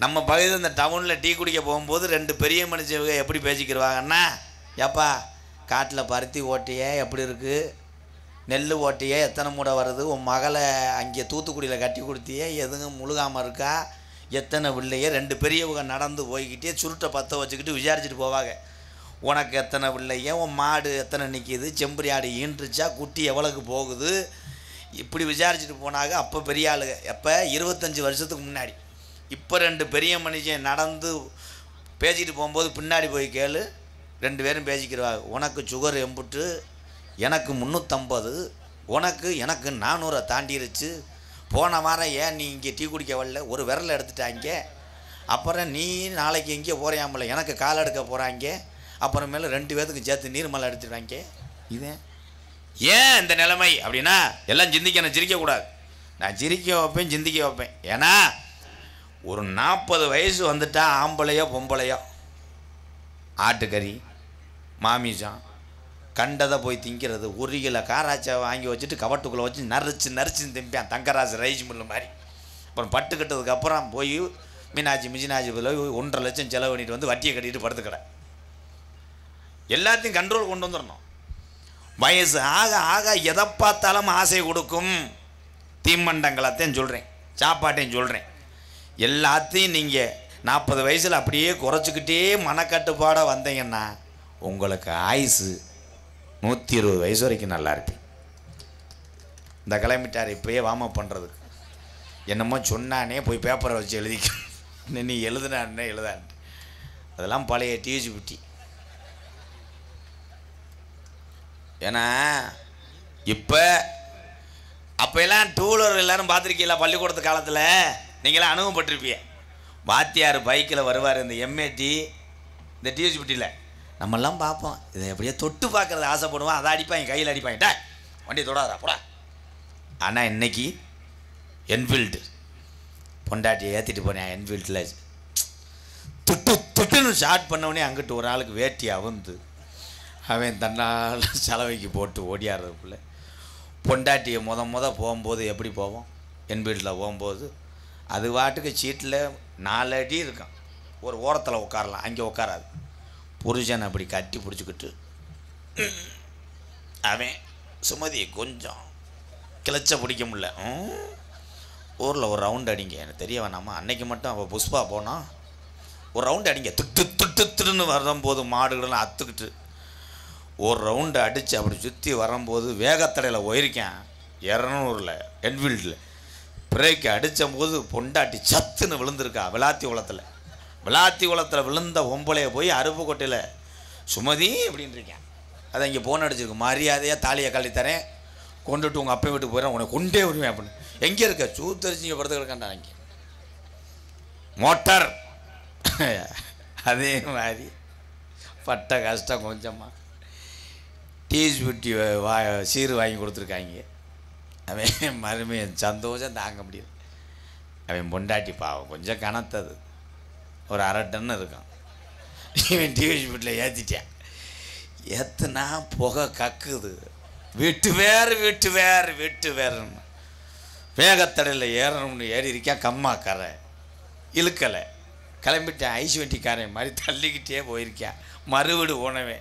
நம்ம பகுதியில் இந்த டவுனில் டீ குடிக்க போகும்போது 2 பெரிய மனுஷங்க எப்படி பேசிக்கிடுவாங்கன்னா, ஏப்பா காட்டில் பருத்தி ஓட்டியே எப்படி இருக்குது, நெல் ஓட்டியே எத்தனை மூடை வருது, உன் மகளை அங்கே தூத்துக்குடியில் கட்டி கொடுத்தியே எதுவும் முழுகாமல் இருக்கா, எத்தனை பிள்ளையே 2 பெரியவங்க நடந்து போய்கிட்டே சுருட்டை பற்ற வச்சுக்கிட்டு விசாரிச்சுட்டு போவாங்க. உனக்கு எத்தனை பிள்ளைய, உன் மாடு எத்தனை நிற்கிது, செம்பரி ஆடு ஈன்றுச்சா, குட்டி எவ்வளோக்கு போகுது, இப்படி விசாரிச்சுட்டு போனாங்க. அப்போ பெரிய ஆளுங்க. எப்போ 25 வருஷத்துக்கு முன்னாடி. இப்போ 2 பெரிய மனுஷன் நடந்து பேசிக்கிட்டு போகும்போது பின்னாடி போய் கேளு, 2 பேரும் பேசிக்கிறவாங்க. உனக்கு சுகர் எம்புட்டு, எனக்கு 350, எனக்கு 400 தாண்டிருச்சு, போன வாரம் ஏன் நீ இங்கே டீ குடிக்க வரல, ஒரு விரலை எடுத்துட்டாங்க, அப்புறம் நீ நாளைக்கு எங்கே போகிறியாமல, எனக்கு கால் எடுக்க போகிறாங்க, அப்புறமேல 2 பேர்த்துக்கு சேர்த்து நீர்மலை எடுத்துட்டாங்க. இதே ஏன் இந்த நிலைமை அப்படின்னா எல்லாம் சிந்திக்கணும், சிரிக்கக்கூடாது. நான் சிரிக்க வைப்பேன், சிந்திக்க வைப்பேன். ஏன்னா ஒரு 40 வயசு வந்துட்டா ஆம்பளையோ பொம்பளையோ ஆட்டுக்கறி மாமிசம் கண்டதை போய் திங்கிறது, 1 கிலோ காராச்சை வாங்கி வச்சுட்டு கவட்டுக்குள்ளே வச்சு நரிச்சு திம்பியான் தங்கராசு ரைஸ் மில்லு மாதிரி. அப்புறம் பட்டு கட்டதுக்கப்புறம் போய் மிஜினாஜி போய் 1.5 லட்சம் செலவு பண்ணிட்டு வந்து வட்டியை கட்டிட்டு படுத்துக்கடை. எல்லாத்தையும் கண்ட்ரோல் கொண்டு வந்துடணும். வயசு ஆக ஆக எதை பார்த்தாலும் ஆசை கொடுக்கும். தீமண்டங்களைத்தையும் சொல்கிறேன், சாப்பாட்டையும் சொல்கிறேன். எல்லாத்தையும் நீங்கள் 40 வயசில் அப்படியே குறைச்சிக்கிட்டே மனக்கட்டுப்பாட வந்தீங்கன்னா உங்களுக்கு ஆயுசு 120 வயசு வரைக்கும் நல்லா இருப்பேன். இந்த கிளம்பிட்டார் இப்போயே வார்ம் பண்ணுறதுக்கு. என்னமோ சொன்னானே போய் பேப்பரை வச்சு எழுதிக்க, நீ எழுதுனான்னே எழுதான். அதெல்லாம் பழைய டிஜிபிடி. ஏன்னா இப்போ அப்போல்லாம் டூலர் எல்லோரும் பார்த்துருக்கீங்களா, பள்ளிக்கூடத்து காலத்தில் நீங்களாம் அனுபவப்பட்டிருப்பீங்க. வாத்தியார் பைக்கில் வருவார், இந்த எம்ஏடி இந்த டிஎஸ்பிட்டியில் நம்மெல்லாம் பார்ப்போம். இதை எப்படியே தொட்டு பார்க்குறது ஆசைப்படுவோம். அதை அடிப்பாங்க, கையில் அடிப்பாங்க, வண்டி தொடாதா போடா. ஆனால் இன்னைக்கு என்ஃபீல்டு பொண்டாட்டியை ஏற்றிட்டு போனேன். என்ஃபீல்டில் தொட்டுன்னு ஸ்டார்ட் பண்ணவனே அங்கிட்டு ஒரு ஆளுக்கு வேட்டி அவுந்து அவன் தன்னால் செலவைக்கு போட்டு ஓடியாடுறதுக்குள்ள பொண்டாட்டியை முத போகும்போது எப்படி போவோம், என்ஃபீல்டில் போகும்போது அது வாட்டுக்கு சீட்டில் 4 அடி இருக்கும், ஒரு ஓரத்தில் உட்காரலாம், அங்கே உட்காராது. புருஷன் அப்படி கட்டி பிடிச்சிக்கிட்டு அவன் சுமதி கொஞ்சம் கிளச்ச பிடிக்க முடியல, ஊரில் ஒரு ரவுண்டு அடிங்க, எனக்கு தெரிய வேணாமா, அன்னைக்கு மட்டும் அவள் புஷ்பா போனோம், ஒரு ரவுண்டு அடிங்க, திட்டுன்னு வரும்போது மாடுகளெல்லாம் அத்துக்கிட்டு ஒரு ரவுண்டு அடித்து அப்படி சுற்றி வரும்போது வேகத்தடையில் போயிருக்கேன் 200ல் என்ஃபீல்டில். பிரேக்கு அடித்த போது பொண்டாட்டி சத்துன்னு விழுந்திருக்கா விளாத்தி குளத்தில் விழுந்த பொம்பளைய போய் அருப்புக்கோட்டையில் சுமதி அப்படின்னு இருக்கேன். அதை இங்கே போன் அடிச்சிருக்கு, மரியாதையாக தாலியை கழித்தரேன், கொண்டுட்டு உங்கள் அப்பா வீட்டுக்கு போயிடறேன், உனக்கு கொண்டே விடுவேன் அப்படின்னு. எங்கே இருக்க, சூத்தரிச்சிங்க படுத்து கிடக்காண்டா இங்கே மோட்டார். அதே மாதிரி பட்ட கஷ்டம் கொஞ்சமாக டிஎஸ்பிடி சீர் வாங்கி கொடுத்துருக்காங்க. அவன் மருமையன் சந்தோஷம் தாங்க முடியல. அவன் பொண்டாட்டி பாவம் கொஞ்சம் கனத்தது, ஒரு 1/2 டன் இருக்கும். இவன் டிஎஸ்பிட்டியில் ஏற்றிட்டான். ஏற்றுனா புகை கக்குது, வீட்டு வேறுன்னு வேகத்தடையில் ஏறணும்னு ஏறி இருக்கான். கம்மா கரை இழுக்கலை, கிளம்பிட்டேன். ஐஸ் வண்டிக்காரன் மாதிரி தள்ளிக்கிட்டே போயிருக்கேன். மறுவீடு போனவே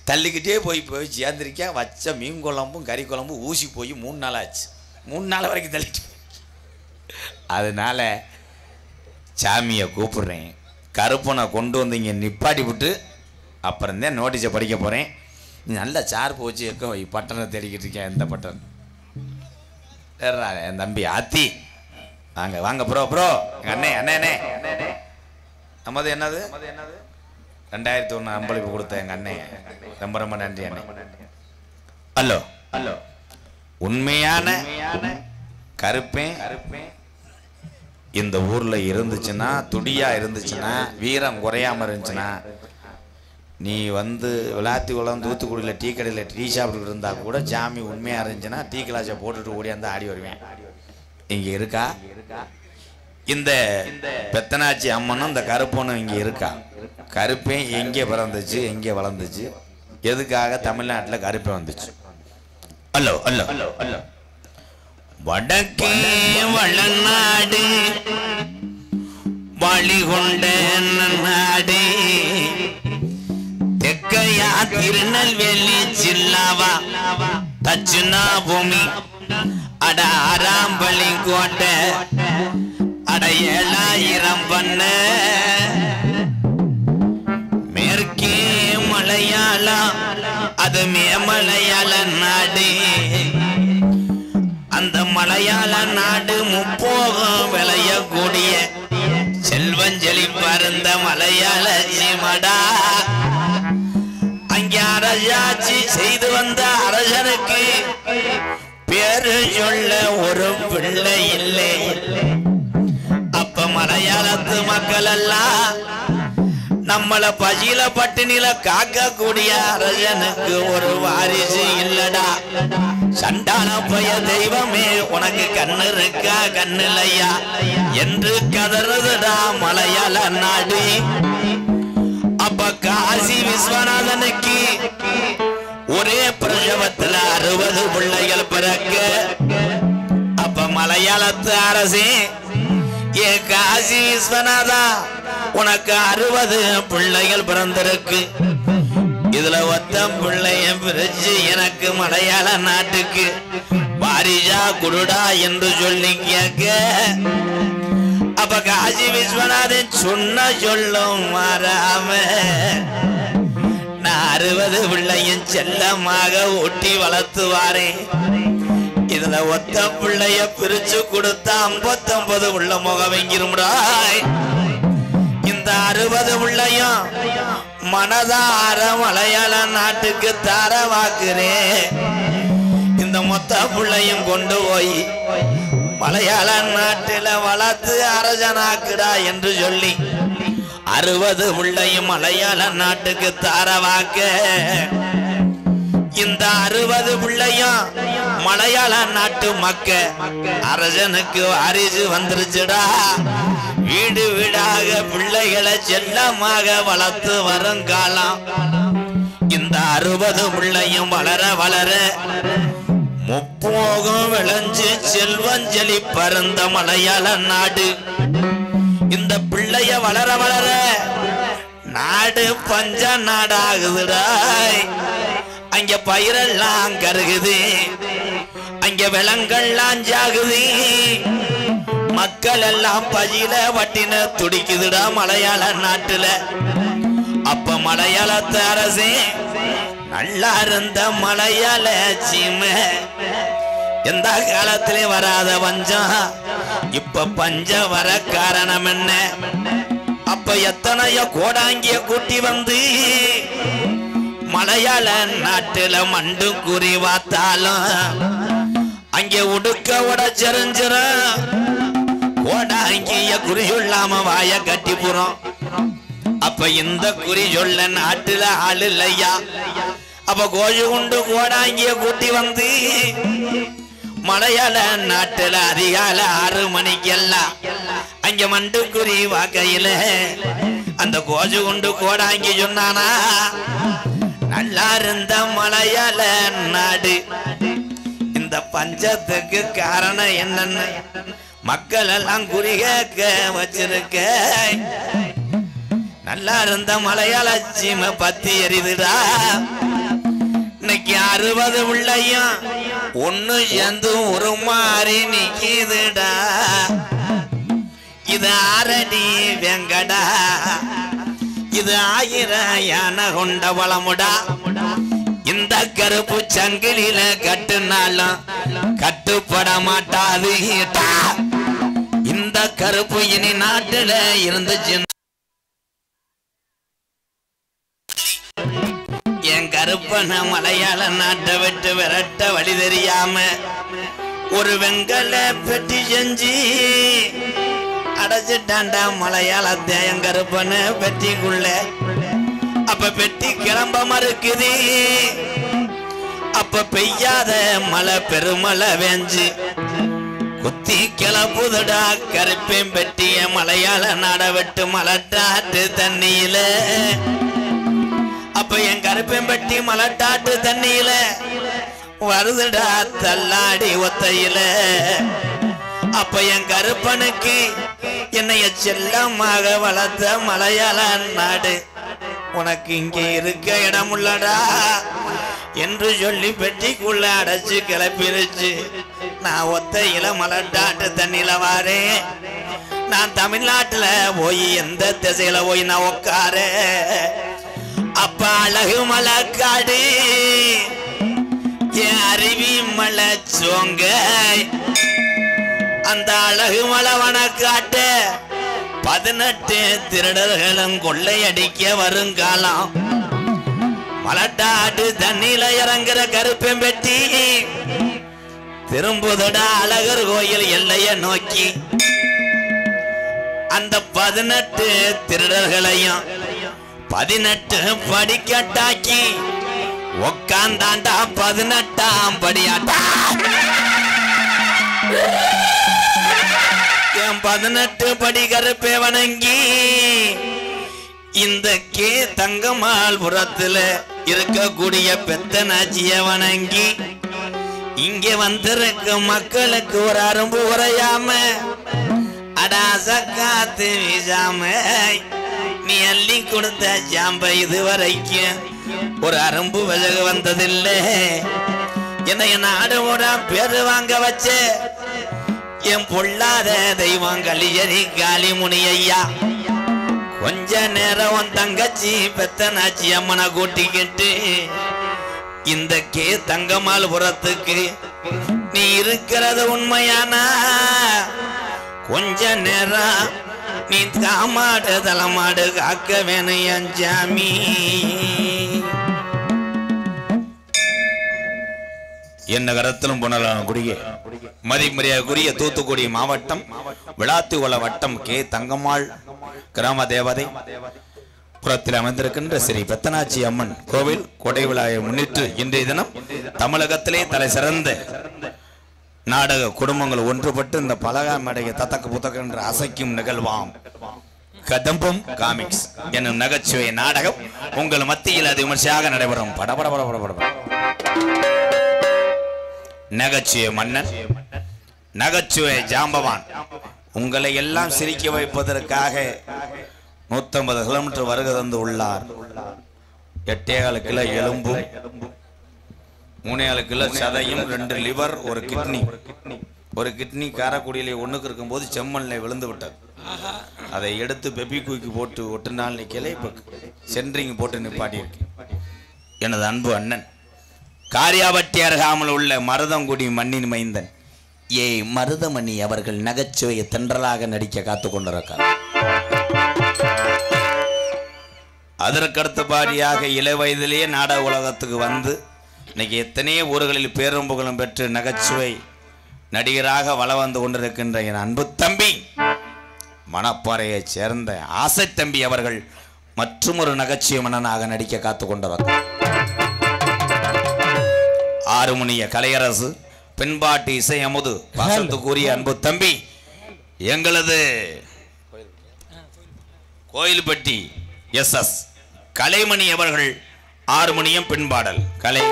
தள்ளிக்கிட்டே போய் சேர்ந்துருக்கேன். வச்ச மீன் குழம்பும் கறி குழம்பும் ஊசி போய் 3 நாள் ஆச்சு. 3 நாள் வரைக்கும் தள்ளிட்டு. அதனால் சாமியை கூப்பிட்றேன், கருப்பனை கொண்டு வந்து இங்கே நிப்பாட்டி விட்டு அப்புறம்தான் நோட்டீஸை படிக்க போகிறேன். நீ நல்ல சார்பு வச்சு எக்க பட்டனை தேடிக்கிட்டு இருக்கேன். எந்த பட்டன் ஏறா என் தம்பி ஆத்தி, வாங்க ப்ரோ எங்கள் அண்ணே நம்மது என்னது 2001 அம்பளிப்பு கொடுத்த எங்கள் அண்ணே, ரொம்ப நன்றி அண்ணே. ஹலோ உண்மையான கருப்பேன் இந்த ஊரில் இருந்துச்சுன்னா, துடியாக இருந்துச்சுன்னா, வீரம் குறையாமல் இருந்துச்சுன்னா நீ வந்து விளாத்திக்குளம் தூத்துக்குடியில் டீ கடையில் டீ சாப்பிட்டுக்கிட்டு இருந்தால் கூட சாமி உண்மையாக இருந்துச்சுன்னா டீ கிளாஸை போட்டுட்டு ஓடியாந்து ஆடி வருவேன். இங்கே இருக்கா இந்த பெத்தனாச்சி அம்மனும் இந்த கருப்பனும் இங்கே இருக்கா? கருப்பே எங்கே பிறந்துச்சு, எங்கே வளர்ந்துச்சு, எதுக்காக தமிழ்நாட்டில் கருப்பே வந்துச்சு? அல்லோ அல்லோ அல்லோ அல்லோ. வடக்கே வளநாடு வழிகொண்ட நாடு, தெக்கையா திருநெல்வேலி ஜில்லாவா தச்சுனா பூமி, அட ஆராம்பலி கோட்டை, அட 7000 பண்ண, மேற்கே மலையாளம் அது மேமலையாள நாடு, அந்த மலையாள நாடு முப்போகம் விளையக்கூடிய செல்வஞ்சலி பருந்த மலையாள சீமடா. அங்கே அரசாட்சி செய்து வந்த அரசனுக்கு பேரு சொல்ல ஒரு பிள்ளை இல்லை. அப்ப மலையாளத்து மக்கள் எல்லாம் நம்மள பசியில பட்டினில காக்கக்கூடிய அரசனுக்கு ஒரு வாரிசு இல்லடா. சண்டான பய தெய்வமே உனக்கு கண்ணு இருக்கா கண்ணில்லையா என்று கதறுதுடா மலையாள நாடு. அப்ப காசி விஸ்வநாதனுக்கு ஒரே பிரசவத்துல 60 பிள்ளைகள் பிறக்க, அப்ப மலையாளத்து அரசே ஏ காசி விஸ்வநாதா உனக்கு 60 பிள்ளைகள் பிறந்திருக்கு, இதுல ஒத்த பிள்ளைய பிரிச்சு எனக்கு மலையாள நாட்டுக்கு வாரிசா குடுடா என்று சொல்லி கேட்க, அப்ப காசி விஸ்வநாதன் சொன்ன சொல்லும் மாறாம நான் 60 பிள்ளையும் செல்லமாக ஒட்டி வளர்த்துவாரேன், இதுல ஒத்த பிள்ளைய பிரிச்சு கொடுத்தா 59 உள்ள முகம் வெங்கிரும்டாய். இந்த 60 பிள்ளையும் மனதார மலையாள நாட்டுக்கு தாரவாக்குறேன், இந்த மொத்த பிள்ளையும் கொண்டு போய் மலையாள நாட்டில வளர்த்து அரசனாக்குடா என்று சொல்லி 60 பிள்ளையும் மலையாள நாட்டுக்கு தாரவாக்க, இந்த 60 பிள்ளையும் மலையாள நாட்டு மக்க அரசனுக்கு வாரிசு வந்துருச்சுடா. வீடு வீடாக பிள்ளைகளை செல்லமாக வளர்த்து வருங்காலம் இந்த 60 பிள்ளையும் வளர வளர முப்போகம் விளைஞ்சு செல்வஞ்சலி பருந்த மலையாள நாடு. இந்த பிள்ளைய வளர வளர நாடு பஞ்ச நாடாகுதுடாய். அங்க பயிரெல்லாம் கருகுது, அங்க விலங்கெல்லாம் ஜாகுது, மக்கள் எல்லாம் பசியில வட்டின துடிக்குதுடா மலையாள நாட்டுல. அப்ப மலையாளத்து அரசே நல்லா இருந்த மலையாள சீமை எந்த காலத்திலே வராத பஞ்சம் இப்ப பஞ்ச வர காரணம் என்ன? அப்ப எத்தனையோ கோடாங்கிய கூட்டி வந்து மலையாள நாட்டுல மண்டு குறி வாத்தாலும் அங்கே உடுக்க உடச்செறிஞ்சிர கோடாங்கிய குறி சொல்லாம வாய கட்டி போறோம். அப்ப இந்த குறி சொல்ல நாட்டுல ஆளு இல்லையா? அப்ப கோழி கொண்டு கோடாங்கிய கூட்டி வந்து மலையாள நாட்டுல அதிகால 6 மணிக்கெல்லாம் அங்க மண்டு குறி வாக்கையில அந்த கோஜு கொண்டு கோடாங்கி சொன்னானா, நல்லா இருந்த மலையாள நாடு இந்த பஞ்சத்துக்கு காரணம் என்னன்னு மக்கள் எல்லாம் குறி கேட்க வச்சிருக்க. நல்லா இருந்த மலையாள சீமை பத்தி எரிதுடா. இன்னைக்கு 60 பிள்ளையும் ஒண்ணு சேர்ந்து ஒரு மாறி நிக்குதுடா. இது ஆரடி வெங்கடா, இது 1000 யானை கொண்ட வளமுடா. இந்த கருப்பு சங்கிலில கட்டுனாலும் கட்டுப்பட மாட்டாது. இந்த கருப்பு இனி நாட்டுல இருந்துச்சு. என் கருப்பன மலையாள நாட்டை விட்டு விரட்ட வழி தெரியாம ஒரு வெங்கல பெட்டி செஞ்சு அடைச்சிட்டாண்டா மலையாளத்தை என் கருப்பன பெட்டிக்குள்ள. அப்ப அப்ப பெட்டி கிளம்ப மறுக்குது. அப்ப பெய்யாத மழை பெருமழை வெஞ்சு குத்தி கிளப்புதடா கருப்பேன் பெட்டிய மலையாள நடவிட்டு மலட்டாட்டு தண்ணியில. அப்ப என் கருப்பேன் பெட்டி மலட்டாட்டு தண்ணியில வருதுடா தள்ளாடி ஒத்தையில. அப்ப என் கருப்பனுக்கு என்னைய செல்லமாக வளர்த்த மலையாள நாடு உனக்கு இங்கே இருக்க இடம் உள்ளடா என்று சொல்லி பெட்டிக்குள்ள அடைச்சு கிளப்பிருச்சு. நான் ஒத்தையில மலட்டாட்டு தண்ணியில வாரேன். நான் தமிழ்நாட்டுல போய் எந்த திசையில போய் நான் உட்கார. அப்ப அழகு மலைக்காடு என் அருவி மலை சோங்க அந்த அழகு மலை வனக்காட்ட 18 திருடர்களும் கொள்ளையடிக்க வருங்காலம். மலட்டாட்டு தண்ணியில இறங்குற கருப்பேன் பெட்டி திரும்புதடா அழகர் கோயில் எல்லைய நோக்கி. அந்த 18 திருடர்களையும் 18 படிக்கட்டாக்கி உக்காந்தாண்டா 18ஆம் படியாட்டா. என் 18 படி கருப்பே வணங்கி இந்த கே தங்கம்மாள் புறத்துல இருக்கக்கூடிய பெத்தனாச்சிய வணங்கி இங்க வந்திருக்க மக்களுக்கு ஒரு அரும்பு உரையாம அடாச காத்து வீசாம நீ அள்ளி கொடுத்த ஜாம்ப இதுவரைக்கும் ஒரு அரும்பு விலகு வந்ததில்லை. என்னை நாடு ஓட பேரு வாங்க வச்ச என் பொல்லாத தெய்வம் கலியரி காளி முனி ஐயா கொஞ்ச நேரம் உன் தங்கச்சி பெத்தனாச்சி அம்மனை கூட்டிக்கிட்டு இந்த கே தங்கம்மாள் புறத்துக்கு நீ இருக்கிறது உண்மையானா கொஞ்ச நேரம் நீ காமாடு தலைமாடு காக்க வேணும் என் சாமி. என்ன கரத்திலும் புனலானகுடிய மதிமரியாதைக்குரிய தூத்துக்குடி மாவட்டம் விளாத்திகுள வட்டம் கே தங்கம்மாள் கிராம தேவதை புறத்தில் அமைந்திருக்கின்ற ஸ்ரீ பெத்தனாச்சி அம்மன் கோவில் கொடை விழாவை முன்னிட்டு இன்றைய தினம் தமிழகத்திலே தலை சிறந்த நாடக குடும்பங்கள் ஒன்றுபட்டு இந்த பலகா மேடைய தத்தக்க புத்தக என்று அசைக்கும் நிகழ்வாம் கதம்பம் காமிக்ஸ் என்னும் நகைச்சுவை நாடகம் உங்கள் மத்தியில் அது விமர்சையாக நடைபெறும். படபடபடபடபட நகைச்சுவை மன்னன் நகைச்சுவை ஜாம்பவான் உங்களை எல்லாம் சிரிக்க வைப்பதற்காக 150 கிலோமீட்டர் வருகை தந்து உள்ளார். 8.25 கிலோ எலும்பும் 3.5 கிலோ சதையும் 2 லிவர் ஒரு கிட்னி காரக்குடியிலே ஒண்ணுக்கு இருக்கும்போது செம்மண்ணில் விழுந்து விட்டது. அதை எடுத்து பெபி குயிக்கு போட்டு ஒட்டுநாள் நிக்கல இப்ப சென்ட்ரிங் போட்டு நிப்பாட்டி இருக்கு. எனது அன்பு அண்ணன் காரியாபட்டி அருகாமல் உள்ள மருதங்குடி மண்ணின் மைந்தன் ஏ மருதமணி அவர்கள் நகைச்சுவையை தென்றலாக நடிக்க காத்து கொண்டிருக்கார். அதற்கடுத்தபடியாக இள வயதிலேயே நாடக உலகத்துக்கு வந்து இன்னைக்கு எத்தனையோ ஊர்களில் பேரும் புகழும் பெற்று நகைச்சுவை நடிகராக வள வந்து கொண்டிருக்கின்ற என் அன்பு தம்பி மணப்பாறையை சேர்ந்த ஆசை தம்பி அவர்கள் மற்றும் ஒரு நகைச்சுவை மன்னனாக நடிக்க காத்து கொண்டவர். ஆறுமுனிய கலையரசு பெண்பாட்டு இசை அமுது பாசத்துக்குரிய அன்பு தம்பி எங்களது கோயில்பட்டி SS கலைமணி அவர்கள் ஆறுமுனியம் பெண்பாடல் கலை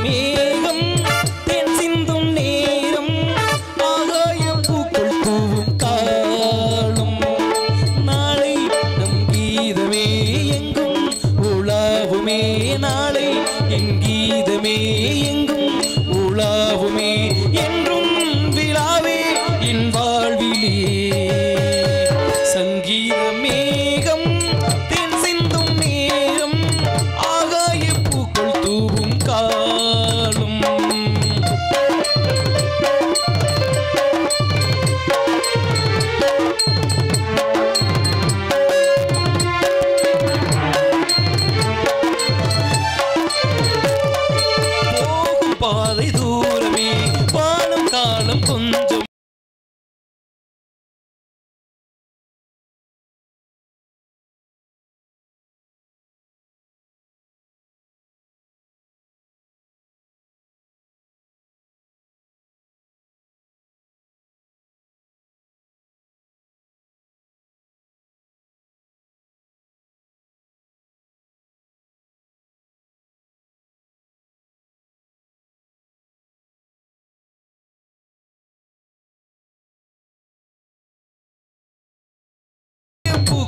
மேகம் தென் சிந்தும் நேரம் ஆகாயம்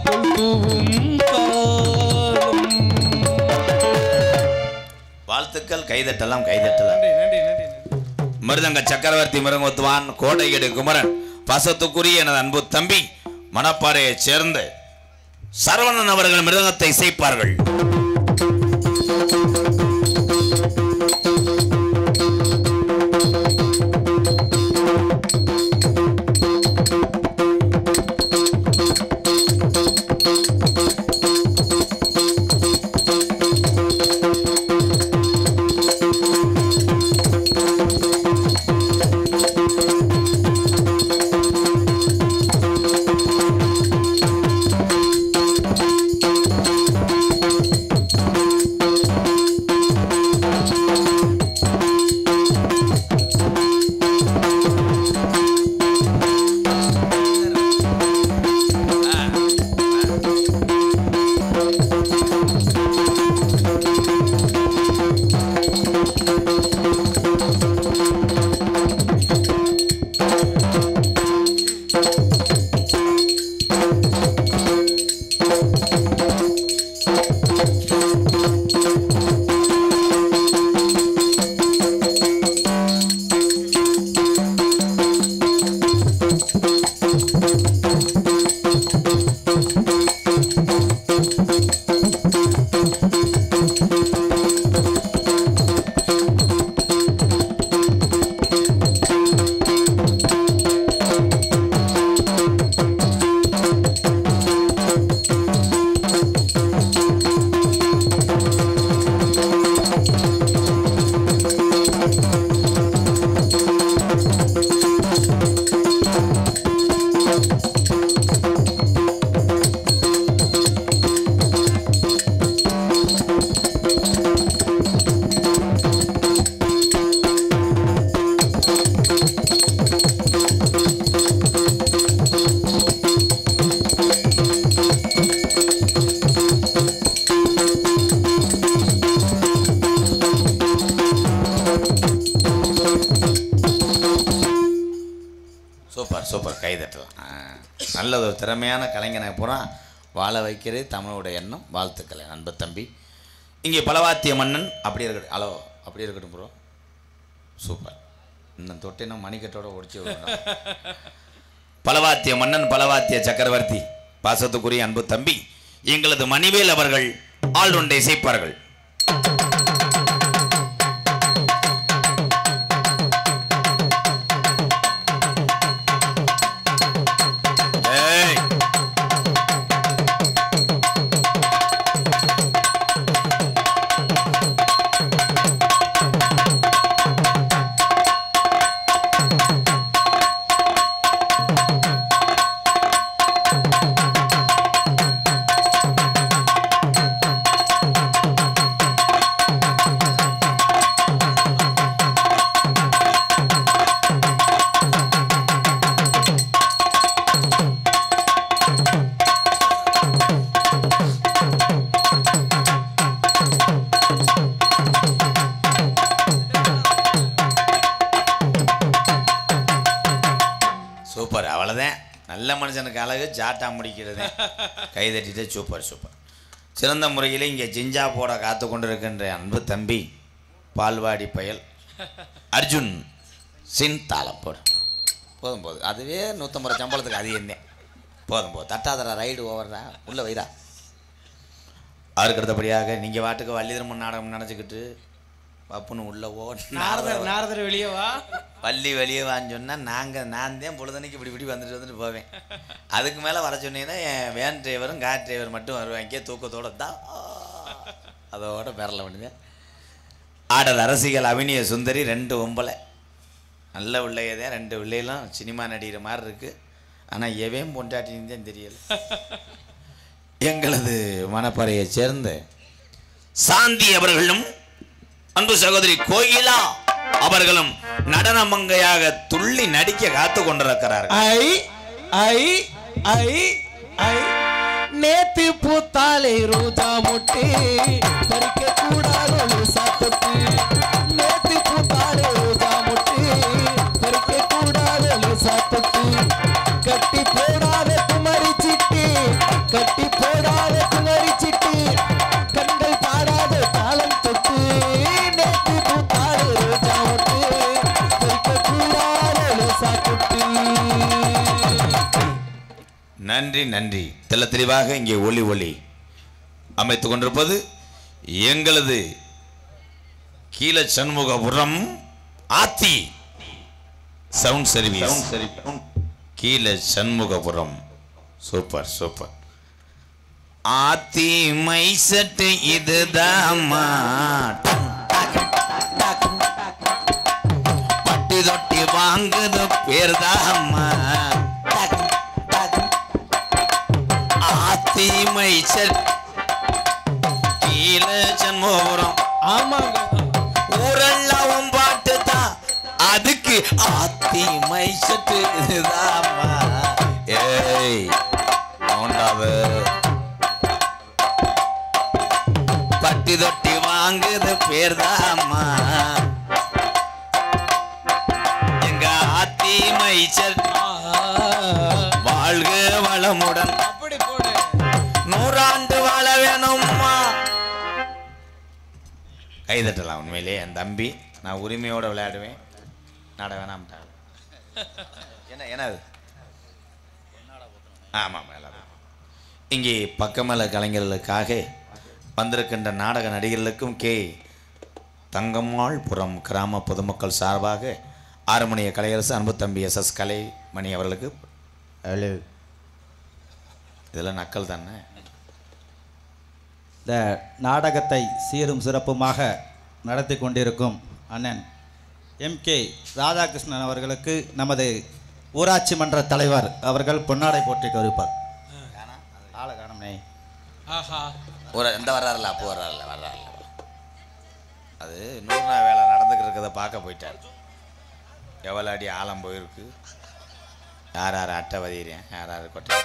கொள்ளும் காலம். வாழ்த்துக்கள். கைதட்டலாம் கைதட்டலாம். நன்றி நன்றி நன்றி. மிருதங்க சக்கரவர்த்தி மிருங்கத்துவான் கோடையடு குமரன் பசத்துக்குரிய எனது அன்பு தம்பி மணப்பாறையைச் சேர்ந்த சரவணன் அவர்கள் மிருதங்கத்தை இசைப்பார்கள். சூப்பர் கைதட்டலாம். நல்லது. ஒரு திறமையான கலைஞனை பூரா வாழ வைக்கிறது தமிழோட எண்ணம். வாழ்த்துக்களை அன்பு தம்பி. இங்கே பலவாத்திய மன்னன் அப்படி இருக்கட்டும். ஹலோ அப்படி இருக்கட்டும் ப்ரோ. சூப்பர். இன்னும் தொட்டினா மணிக்கட்டோட ஒடிச்சு விடணும். பலவாத்திய மன்னன் பலவாத்திய சக்கரவர்த்தி பாசத்துக்குரிய அன்பு தம்பி எங்களது மணிவேல் அவர்கள் ஆல்ரவுண்டை இசைப்பார்கள். சூப்பர். அவ்வளோதான். நல்ல மனுஷனுக்கு அழகு ஜாட்டா முடிக்கிறது. கைதட்டிட்டு சூப்பர் சூப்பர். சிறந்த முறையில் இங்கே ஜிஞ்சா போட காத்து கொண்டிருக்கின்ற அன்பு தம்பி பால்வாடி பயல் அர்ஜுன் சின் தாளம் போடு. போதும் போதும். அதுவே 150 சம்பளத்துக்கு அது என்ன. போதும் போதும். தட்டாதரா ரைடு ஓவர்றா உள்ள வைரா. அவருக்கு அடுத்தபடியாக நீங்கள் வாட்டுக்கு வள்ளிதர்மன் நாடகம் நினச்சிக்கிட்டு பப்புன்னு உள்ள நாரதர் வெளியே வா பள்ளி வெளியே வான்னு சொன்னால் நான் தான் பொழுதனைக்கு இப்படி வந்துட்டு போவேன். அதுக்கு மேலே வர சொன்னீங்கன்னா என் வேன் டிரைவரும் கார் டிரைவர் மட்டும் வருவாங்க தூக்கத்தோடு தான். அதோட பெறல பண்ணுவேன். ஆடல் அரசிகள் அபிநய சுந்தரி 2 ஒம்பலை நல்ல பிள்ளையதான். 2 பிள்ளைகளும் சினிமா நடிகிற மாதிரி இருக்குது. ஆனால் எவையும் பொண்டாட்டின்னு தான் தெரியல. எங்களது மணப்பாறையை சேர்ந்த சாந்தி அவர்களும் அன்பு சகோதரி கோயிலா அவர்களும் நடன மங்கையாக துள்ளி நடிக்க காத்து கொண்டிருக்கிறார்கள். நேத்து பூத்தாலே ரோஜா மொட்டே பறிக்க கூடாது சாத்தத்து. நேத்து பூத்தாலே ரோஜா மொட்டே பறிக்க கூடாது சாத்தத்து. கட்டி போடாத குமரி சிட்டி கட்டி நன்றி நன்றி. தெள்ள தெளிவாக இங்கே ஒளி அமைத்துக் கொண்டிருப்பது எங்களது கீழ சண்முகபுரம் ஆத்தி sound service. Keela Shanmugapuram. Super super. Aathi my set இதுதாம்மா, பட்டி தொட்டி வாங்குது பேர்தாம்மா. ஆத்தி மை செட் கீழ சண்முகபுரம். ஆமாங்க, ஊரெல்லாம் பாட்டு தான், அதுக்கு ஆத்தி மை செட்டு இதுதாம்மா. ஏய் அவண்டாவது பட்டி தொட்டி வாங்குது பேர்தாம்மா. எங்க ஆத்தி மைச்சல் வாழ்க வளமுடன் அப்படி போடு. 100 ஆண்டு வாழ வேணும்மா. கைதட்டலாம். உண்மையிலே என் தம்பி, நான் உரிமையோட விளையாடுவேன். நட வேணாம்ட்டாங்க. என்னது? ஆமாம். இங்கே பக்கமல கலைஞர்களுக்காக வந்திருக்கின்ற நாடக நடிகர்களுக்கும் கே தங்கம்மாள்புரம் கிராம பொதுமக்கள் சார்பாக 6 மணிய கலையரசு அன்பு தம்பி SS கலைமணி அவர்களுக்கு இதெல்லாம் நக்கல் தானே. இந்த நாடகத்தை சீரும் சிறப்புமாக நடத்தி கொண்டிருக்கும் அண்ணன் MK ராதாகிருஷ்ணன் அவர்களுக்கு நமது ஊராட்சி மன்ற தலைவர் அவர்கள் பொன்னாடை போற்றி கௌரவிப்பார். ஆளை காணோம்னே. ஆஹா, ஒரு இந்த வர்றாருல, அப்போ வர்றாருல. அது 100 வேலை நடந்துக்கிட்டு இருக்கிறத பார்க்க போயிட்டார். எவ்வளோ அடி ஆழம் போயிருக்கு, யார் யார் அட்டை வதிகிறேன், யார் யார் கொட்டை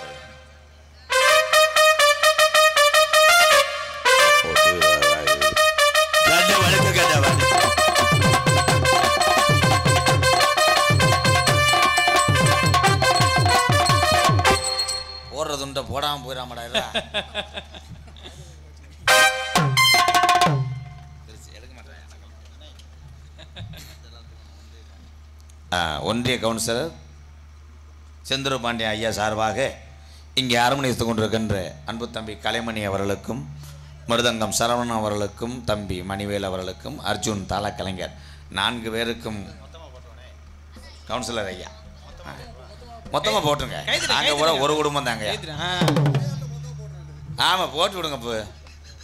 போடுறதுண்ட போடாமல் போயிடாமடா. ஒன்றிய கவுன்சிலர் செந்தூர பாண்டியன் ஐயா சார்பாக இங்கே அரவணைத்துக் கொண்டிருக்கின்ற அன்பு தம்பி கலைமணி அவர்களுக்கும், மிருதங்கம் சரவணன் அவர்களுக்கும், தம்பி மணிவேல் அவர்களுக்கும், அர்ஜுன் தாள கலைஞர் 4 பேருக்கும் கவுன்சிலர் ஐயா மொத்தமாக போட்டுருங்க. நாங்கள் கூட ஒரு குடும்பம் தாங்க. ஆமாம், போட்டு விடுங்க. இப்போ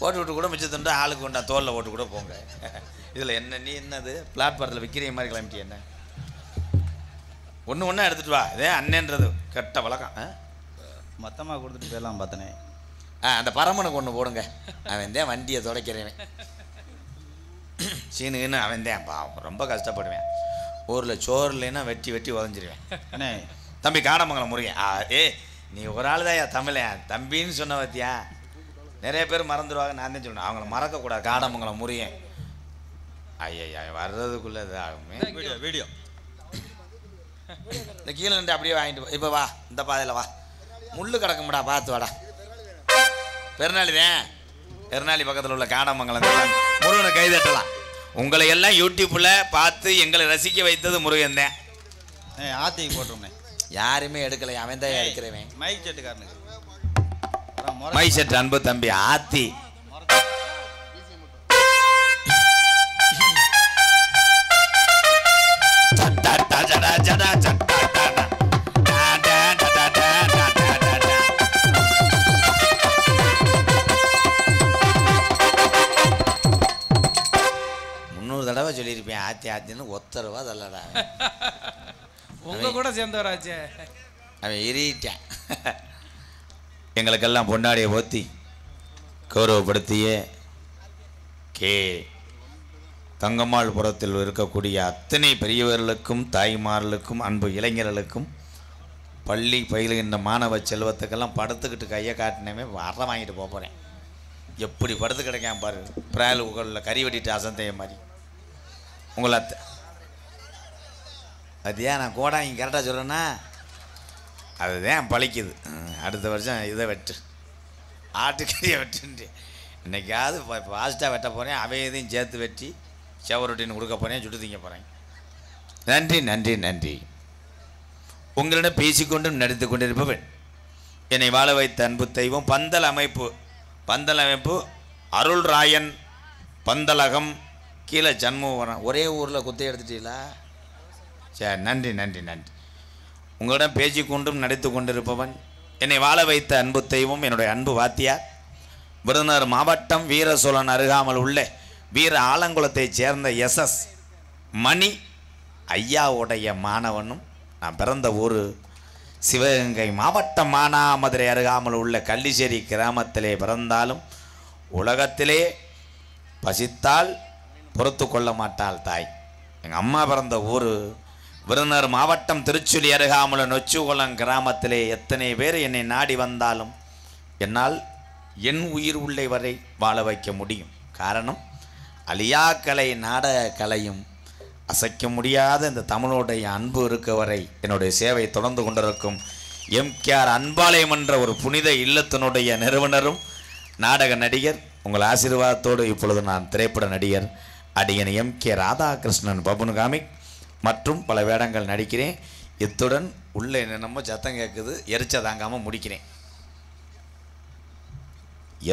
போட்டு விட்டு கூட மிச்சத்துண்டு ஆளுக்கு கொண்டா தோலில் போட்டு கூட போங்க. இதில் என்ன நீ என்னது பிளாட்ஃபாரத்தில் விற்கிற மாதிரி கிளம்பிட்டி என்ன? ஒன்று ஒன்றா எடுத்துகிட்டு வா. இதே அண்ணன்றது கெட்ட வழக்கம். மொத்தமாக கொடுத்துட்டு போயிடலாம் பார்த்தனே. அந்த பரமனுக்கு ஒன்று போடுங்க. அவன் தான் வண்டியை துடைக்கிறவன். சீனுன்னு அவன் தான் பாவம், ரொம்ப கஷ்டப்படுவேன். ஊரில் சோறு இல்லைன்னா வெட்டி வெட்டி உதஞ்சிருவேன். அண்ணே தம்பி காடமங்கலம் முருகன். நீ ஒரு ஆள் தான் தமிழன் தம்பின்னு சொன்ன பார்த்தியா. நிறைய பேர் மறந்துடுவாங்க. நான் தான் சொன்னேன் அவங்கள மறக்கக்கூடாது. காடமங்கலம் முருகன். ஐயா வர்றதுக்குள்ளே இதாகுமே. வீடியோ இந்த கீழே நின்று அப்படியே வாங்கிட்டு இப்போ வா, இந்த பாதையில் வா. முள்ளு கிடக்கும்டா, பார்த்து வாடா. பெருநாளி பக்கத்தில் உள்ள காடமங்கலம் முருகனை கைதட்டலாம். உங்களை எல்லாம் யூடியூப்பில் பார்த்து எங்களை ரசிக்க வைத்தது முருகன் தான். ஆத்திக்கு போட்டோம்னே. யாருமே எடுக்கலை, அவன் தான் எடுக்கிறவன். மைக் செட்டுக்காரனுக்கு மை செட் அன்பு தம்பி ஆத்தி. தடவை சொல்லியிருப்பேன் ஆத்தி ஆத்தின்னு. ஒத்தரவா தள்ளடா. உங்க கூட சேர்ந்தவராச்சே. அவன் எரியிட்டான். எங்களுக்கெல்லாம் பொன்னாடியை போத்தி கௌரவப்படுத்திய கே தங்கம்மாள்புரத்தில் இருக்கக்கூடிய அத்தனை பெரியவர்களுக்கும், தாய்மார்களுக்கும், அன்பு இளைஞர்களுக்கும், பள்ளி பயிலுகின்ற மாணவ செல்வத்துக்கெல்லாம் படுத்துக்கிட்டு கையை காட்டினவே வர வாங்கிட்டு போகிறேன். எப்படி படுத்து கிடைக்காம பாரு. பிராயல் உகளில் கறி வெட்டிட்டு அசந்தைய மாதிரி உங்களை அதையா நான் கோடாங்க கரெக்டாக சொல்கிறேன்னா அதுதான் பழிக்குது. அடுத்த வருஷம் இதை வெட்டு, ஆட்டுக்கறியை வெட்டுன்ட்டு. இன்றைக்காவது ஃபாஸ்ட்டாக வெட்ட போகிறேன். அவையதையும் சேர்த்து வெட்டி செவரொட்டின்னு கொடுக்க போகிறேன், சுட்டு திங்க போகிறேன். நன்றி நன்றி நன்றி. உங்களிடம் பேசிக்கொண்டும் நடித்து கொண்டிருப்பவன் என்னை வாழ வைத்த அன்பு தெய்வம். பந்தல் அமைப்பு அருள் ராயன் பந்தலகம் கீழே ஜன்மவரம். ஒரே ஊரில் குத்தை எடுத்துட்டீங்களா? சரி, நன்றி நன்றி நன்றி. உங்களிடம் பேசிக்கொண்டும் நடித்து கொண்டிருப்பவன் என்னை வாழ வைத்த அன்பு தெய்வம், என்னுடைய அன்பு வாத்தியார், விருதுநகர் மாவட்டம் வீர சோழன் அருகாமல் உள்ள வீர ஆலங்குளத்தைச் சேர்ந்த SS மணி ஐயாவுடைய மாணவனும். நான் பிறந்த ஊர் சிவகங்கை மாவட்டம் மானாமதுரை அருகாமல் உள்ள கள்ளிச்சேரி கிராமத்திலே பிறந்தாலும் உலகத்திலே பசித்தால் பொறுத்து கொள்ள மாட்டாள் தாய். எங்கள் அம்மா பிறந்த ஊர் விருதுநகர் மாவட்டம் திருச்சுழி அருகாமல் நொச்சுகுளம் கிராமத்திலே. எத்தனை பேர் என்னை நாடி வந்தாலும் என்னால் என் உயிர் உள்ளே வரை வாழ வைக்க முடியும். காரணம், அழியா கலை நாடக கலையும் அசைக்க முடியாத இந்த தமிழோடைய அன்பு இருக்க வரை என்னுடைய சேவை தொடர்ந்து கொண்டிருக்கும். MKR அன்பாலயம் என்ற ஒரு புனித இல்லத்தினுடைய நிறுவனரும் நாடக நடிகர். உங்கள் ஆசீர்வாதத்தோடு இப்பொழுது நான் திரைப்பட நடிகர் அடியன் MK ராதாகிருஷ்ணன் பபுனுகாமிக் மற்றும் பல வேடங்கள் நடிக்கிறேன். இத்துடன் உள்ள என்னென்னமோ சத்தம் கேட்குது, எரிச்ச தாங்காமல் முடிக்கிறேன்.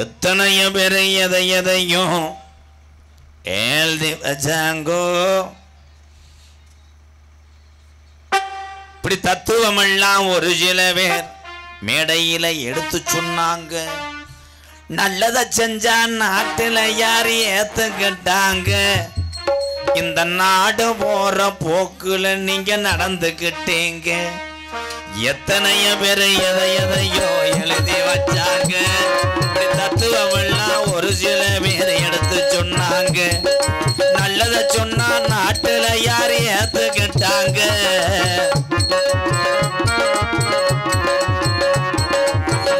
எத்தனைய பேர் எதையும் எழுதி வச்சாங்கோ, இப்படி தத்துவமெல்லாம் ஒரு சில பேர் மேடையில எடுத்து சொன்னாங்க. நல்லதை செஞ்சா நாட்டில் யார் ஏத்துக்கிட்டாங்க. இந்த நாடு போற போக்குல நீங்க நடந்துக்கிட்டீங்க. எத்தனைய பேர் எதையோ எழுதி வச்சாங்க. இப்படி தத்துவமெல்லாம் ஒரு சில பேர் எடுத்து சொன்னாங்க. நல்லதை சொன்னா நாட்டுல யார் ஏத்துக்கிட்டாங்க.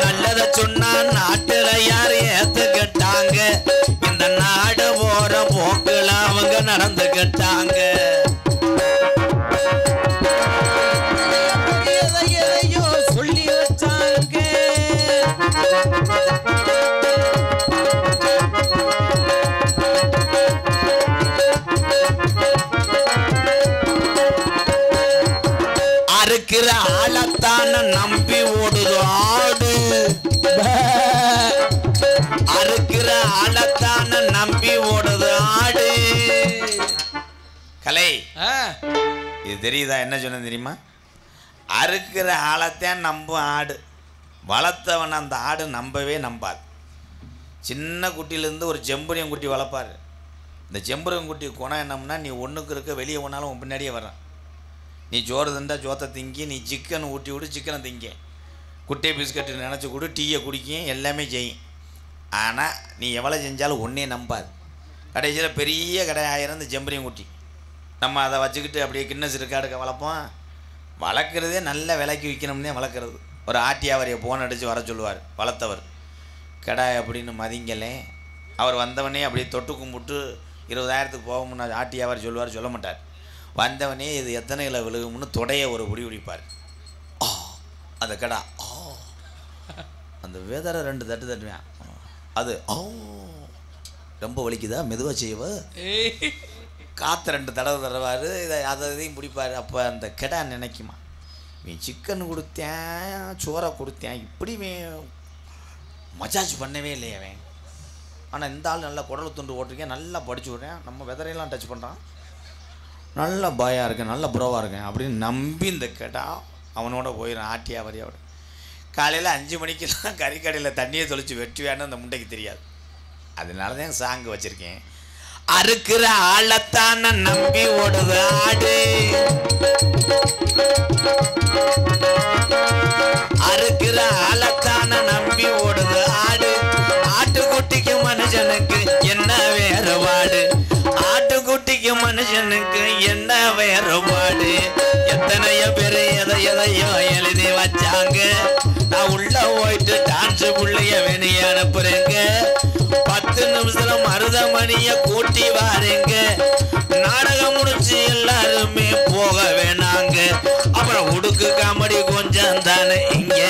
நல்லதை சொன்னா நாட்டுல யார் ஏத்துக்கிட்டாங்க. இந்த நாடு போற போக்குல அவங்க நடந்துக்கிட்டாங்க. எதையோ சொல்லி வச்சாங்க. அறுக்கிற ஆளத்தான நம்பி ஓடுது ஆடு. அறுக்கிற ஆளத்தான நம்பி ஓடுது ஆடு. கலை, இது தெரியுதா? என்ன சொன்ன தெரியுமா? அறுக்கிற ஆளத்தான் நம்பும் ஆடு. வளர்த்தவன் அந்த ஆடு நம்பவே நம்பாது. சின்ன குட்டியிலேருந்து ஒரு செம்பரியம் குட்டி வளர்ப்பார். இந்த செம்பரியம் குட்டி குணம் என்னம்னா, நீ ஒன்றுக்கு இருக்க வெளியே ஒன்றாலும் உன் பின்னாடியே வர்றான். நீ சோறு தண்டா சோத்தை திங்கி, நீ சிக்கன் ஊட்டி விடு சிக்கனை திங்க, குட்டை பிஸ்கட்டு நினச்சி கொடு, டீயை குடிக்கும், எல்லாமே செய்யும். ஆனால் நீ எவ்வளோ செஞ்சாலும் ஒன்றே நம்பாது. கடைசியில் பெரிய கடையாயிரம் இந்த செம்பரியம் குட்டி. நம்ம அதை வச்சுக்கிட்டு அப்படியே கின்னஸ் ரெக்கார்டுக்க வளர்ப்போம். வளர்க்குறதே நல்ல விலைக்கு விற்கணும்னே வளர்க்குறது. ஒரு ஆட்டியாவரியை ஃபோன் அடித்து வர சொல்லுவார் வளர்த்தவர். கடாய் அப்படின்னு மதிங்கலே. அவர் வந்தவனே அப்படியே தொட்டு கும்பிட்டு 20,000க்கு போகும்னு ஆட்டியாவர் சொல்லுவார். சொல்ல மாட்டார். வந்தவனே இது எத்தனை கிலோ விழுகும்னு தொடைய ஒரு புடி பிடிப்பார். அந்த கடா அந்த வேதரை 2 தட்டு தட்டுவேன். அது ரொம்ப வலிக்குதா, மெதுவாக செய்வ, காற்று 2 தடவை தடவார். அதையும் பிடிப்பார். அப்போ அந்த கெடா நினைக்குமா, நீ சிக்கன் கொடுத்தேன் சோறை கொடுத்தேன், இப்படி மஜாஜ் பண்ணவே இல்லையே அவன். ஆனால் இந்த ஆள் நல்லா குடல் துண்டு ஓட்டிருக்கேன், நல்லா படிச்சு விட்றேன், நம்ம வெதரையெல்லாம் டச் பண்ணுறான், நல்ல பாயாக இருக்கேன், நல்ல ப்ரோவாக இருக்கேன் அப்படின்னு நம்பி இந்த கெடா அவனோட போயிடும். ஆட்டியாவரியோட காலையில் 5 மணிக்கெல்லாம் கறிக்கடையில் தண்ணியை தொளிச்சு வெட்டுவேன்னு அந்த முண்டைக்கு தெரியாது. அதனால தான் சாங்கு வச்சுருக்கேன். அறுக்கிற ஆளத்தான நம்பி ஓடுது ஆடு. அறுக்கிற ஆளத்தான நம்பி ஓடுது ஆடு. ஆட்டுக்குட்டிக்கு மனுஷனுக்கு என்ன வேறுபாடு? ஆட்டுக்குட்டிக்கு மனுஷனுக்கு என்ன வேறுபாடு? எத்தனையோ பேர் எதையோ எழுதி வச்சாங்க. நான் உள்ள போயிட்டு டான்ஸ் புள்ளைய வெளிய அனுப்புறேங்க. 10 நிமிஷத்துல மருதமணிய கூட்டி வாருங்க. நாடகம் முடிச்சு எல்லாருமே போக வேணாங்க. அப்புறம் உடுக்கு காமெடி கொஞ்சம் தானே இங்க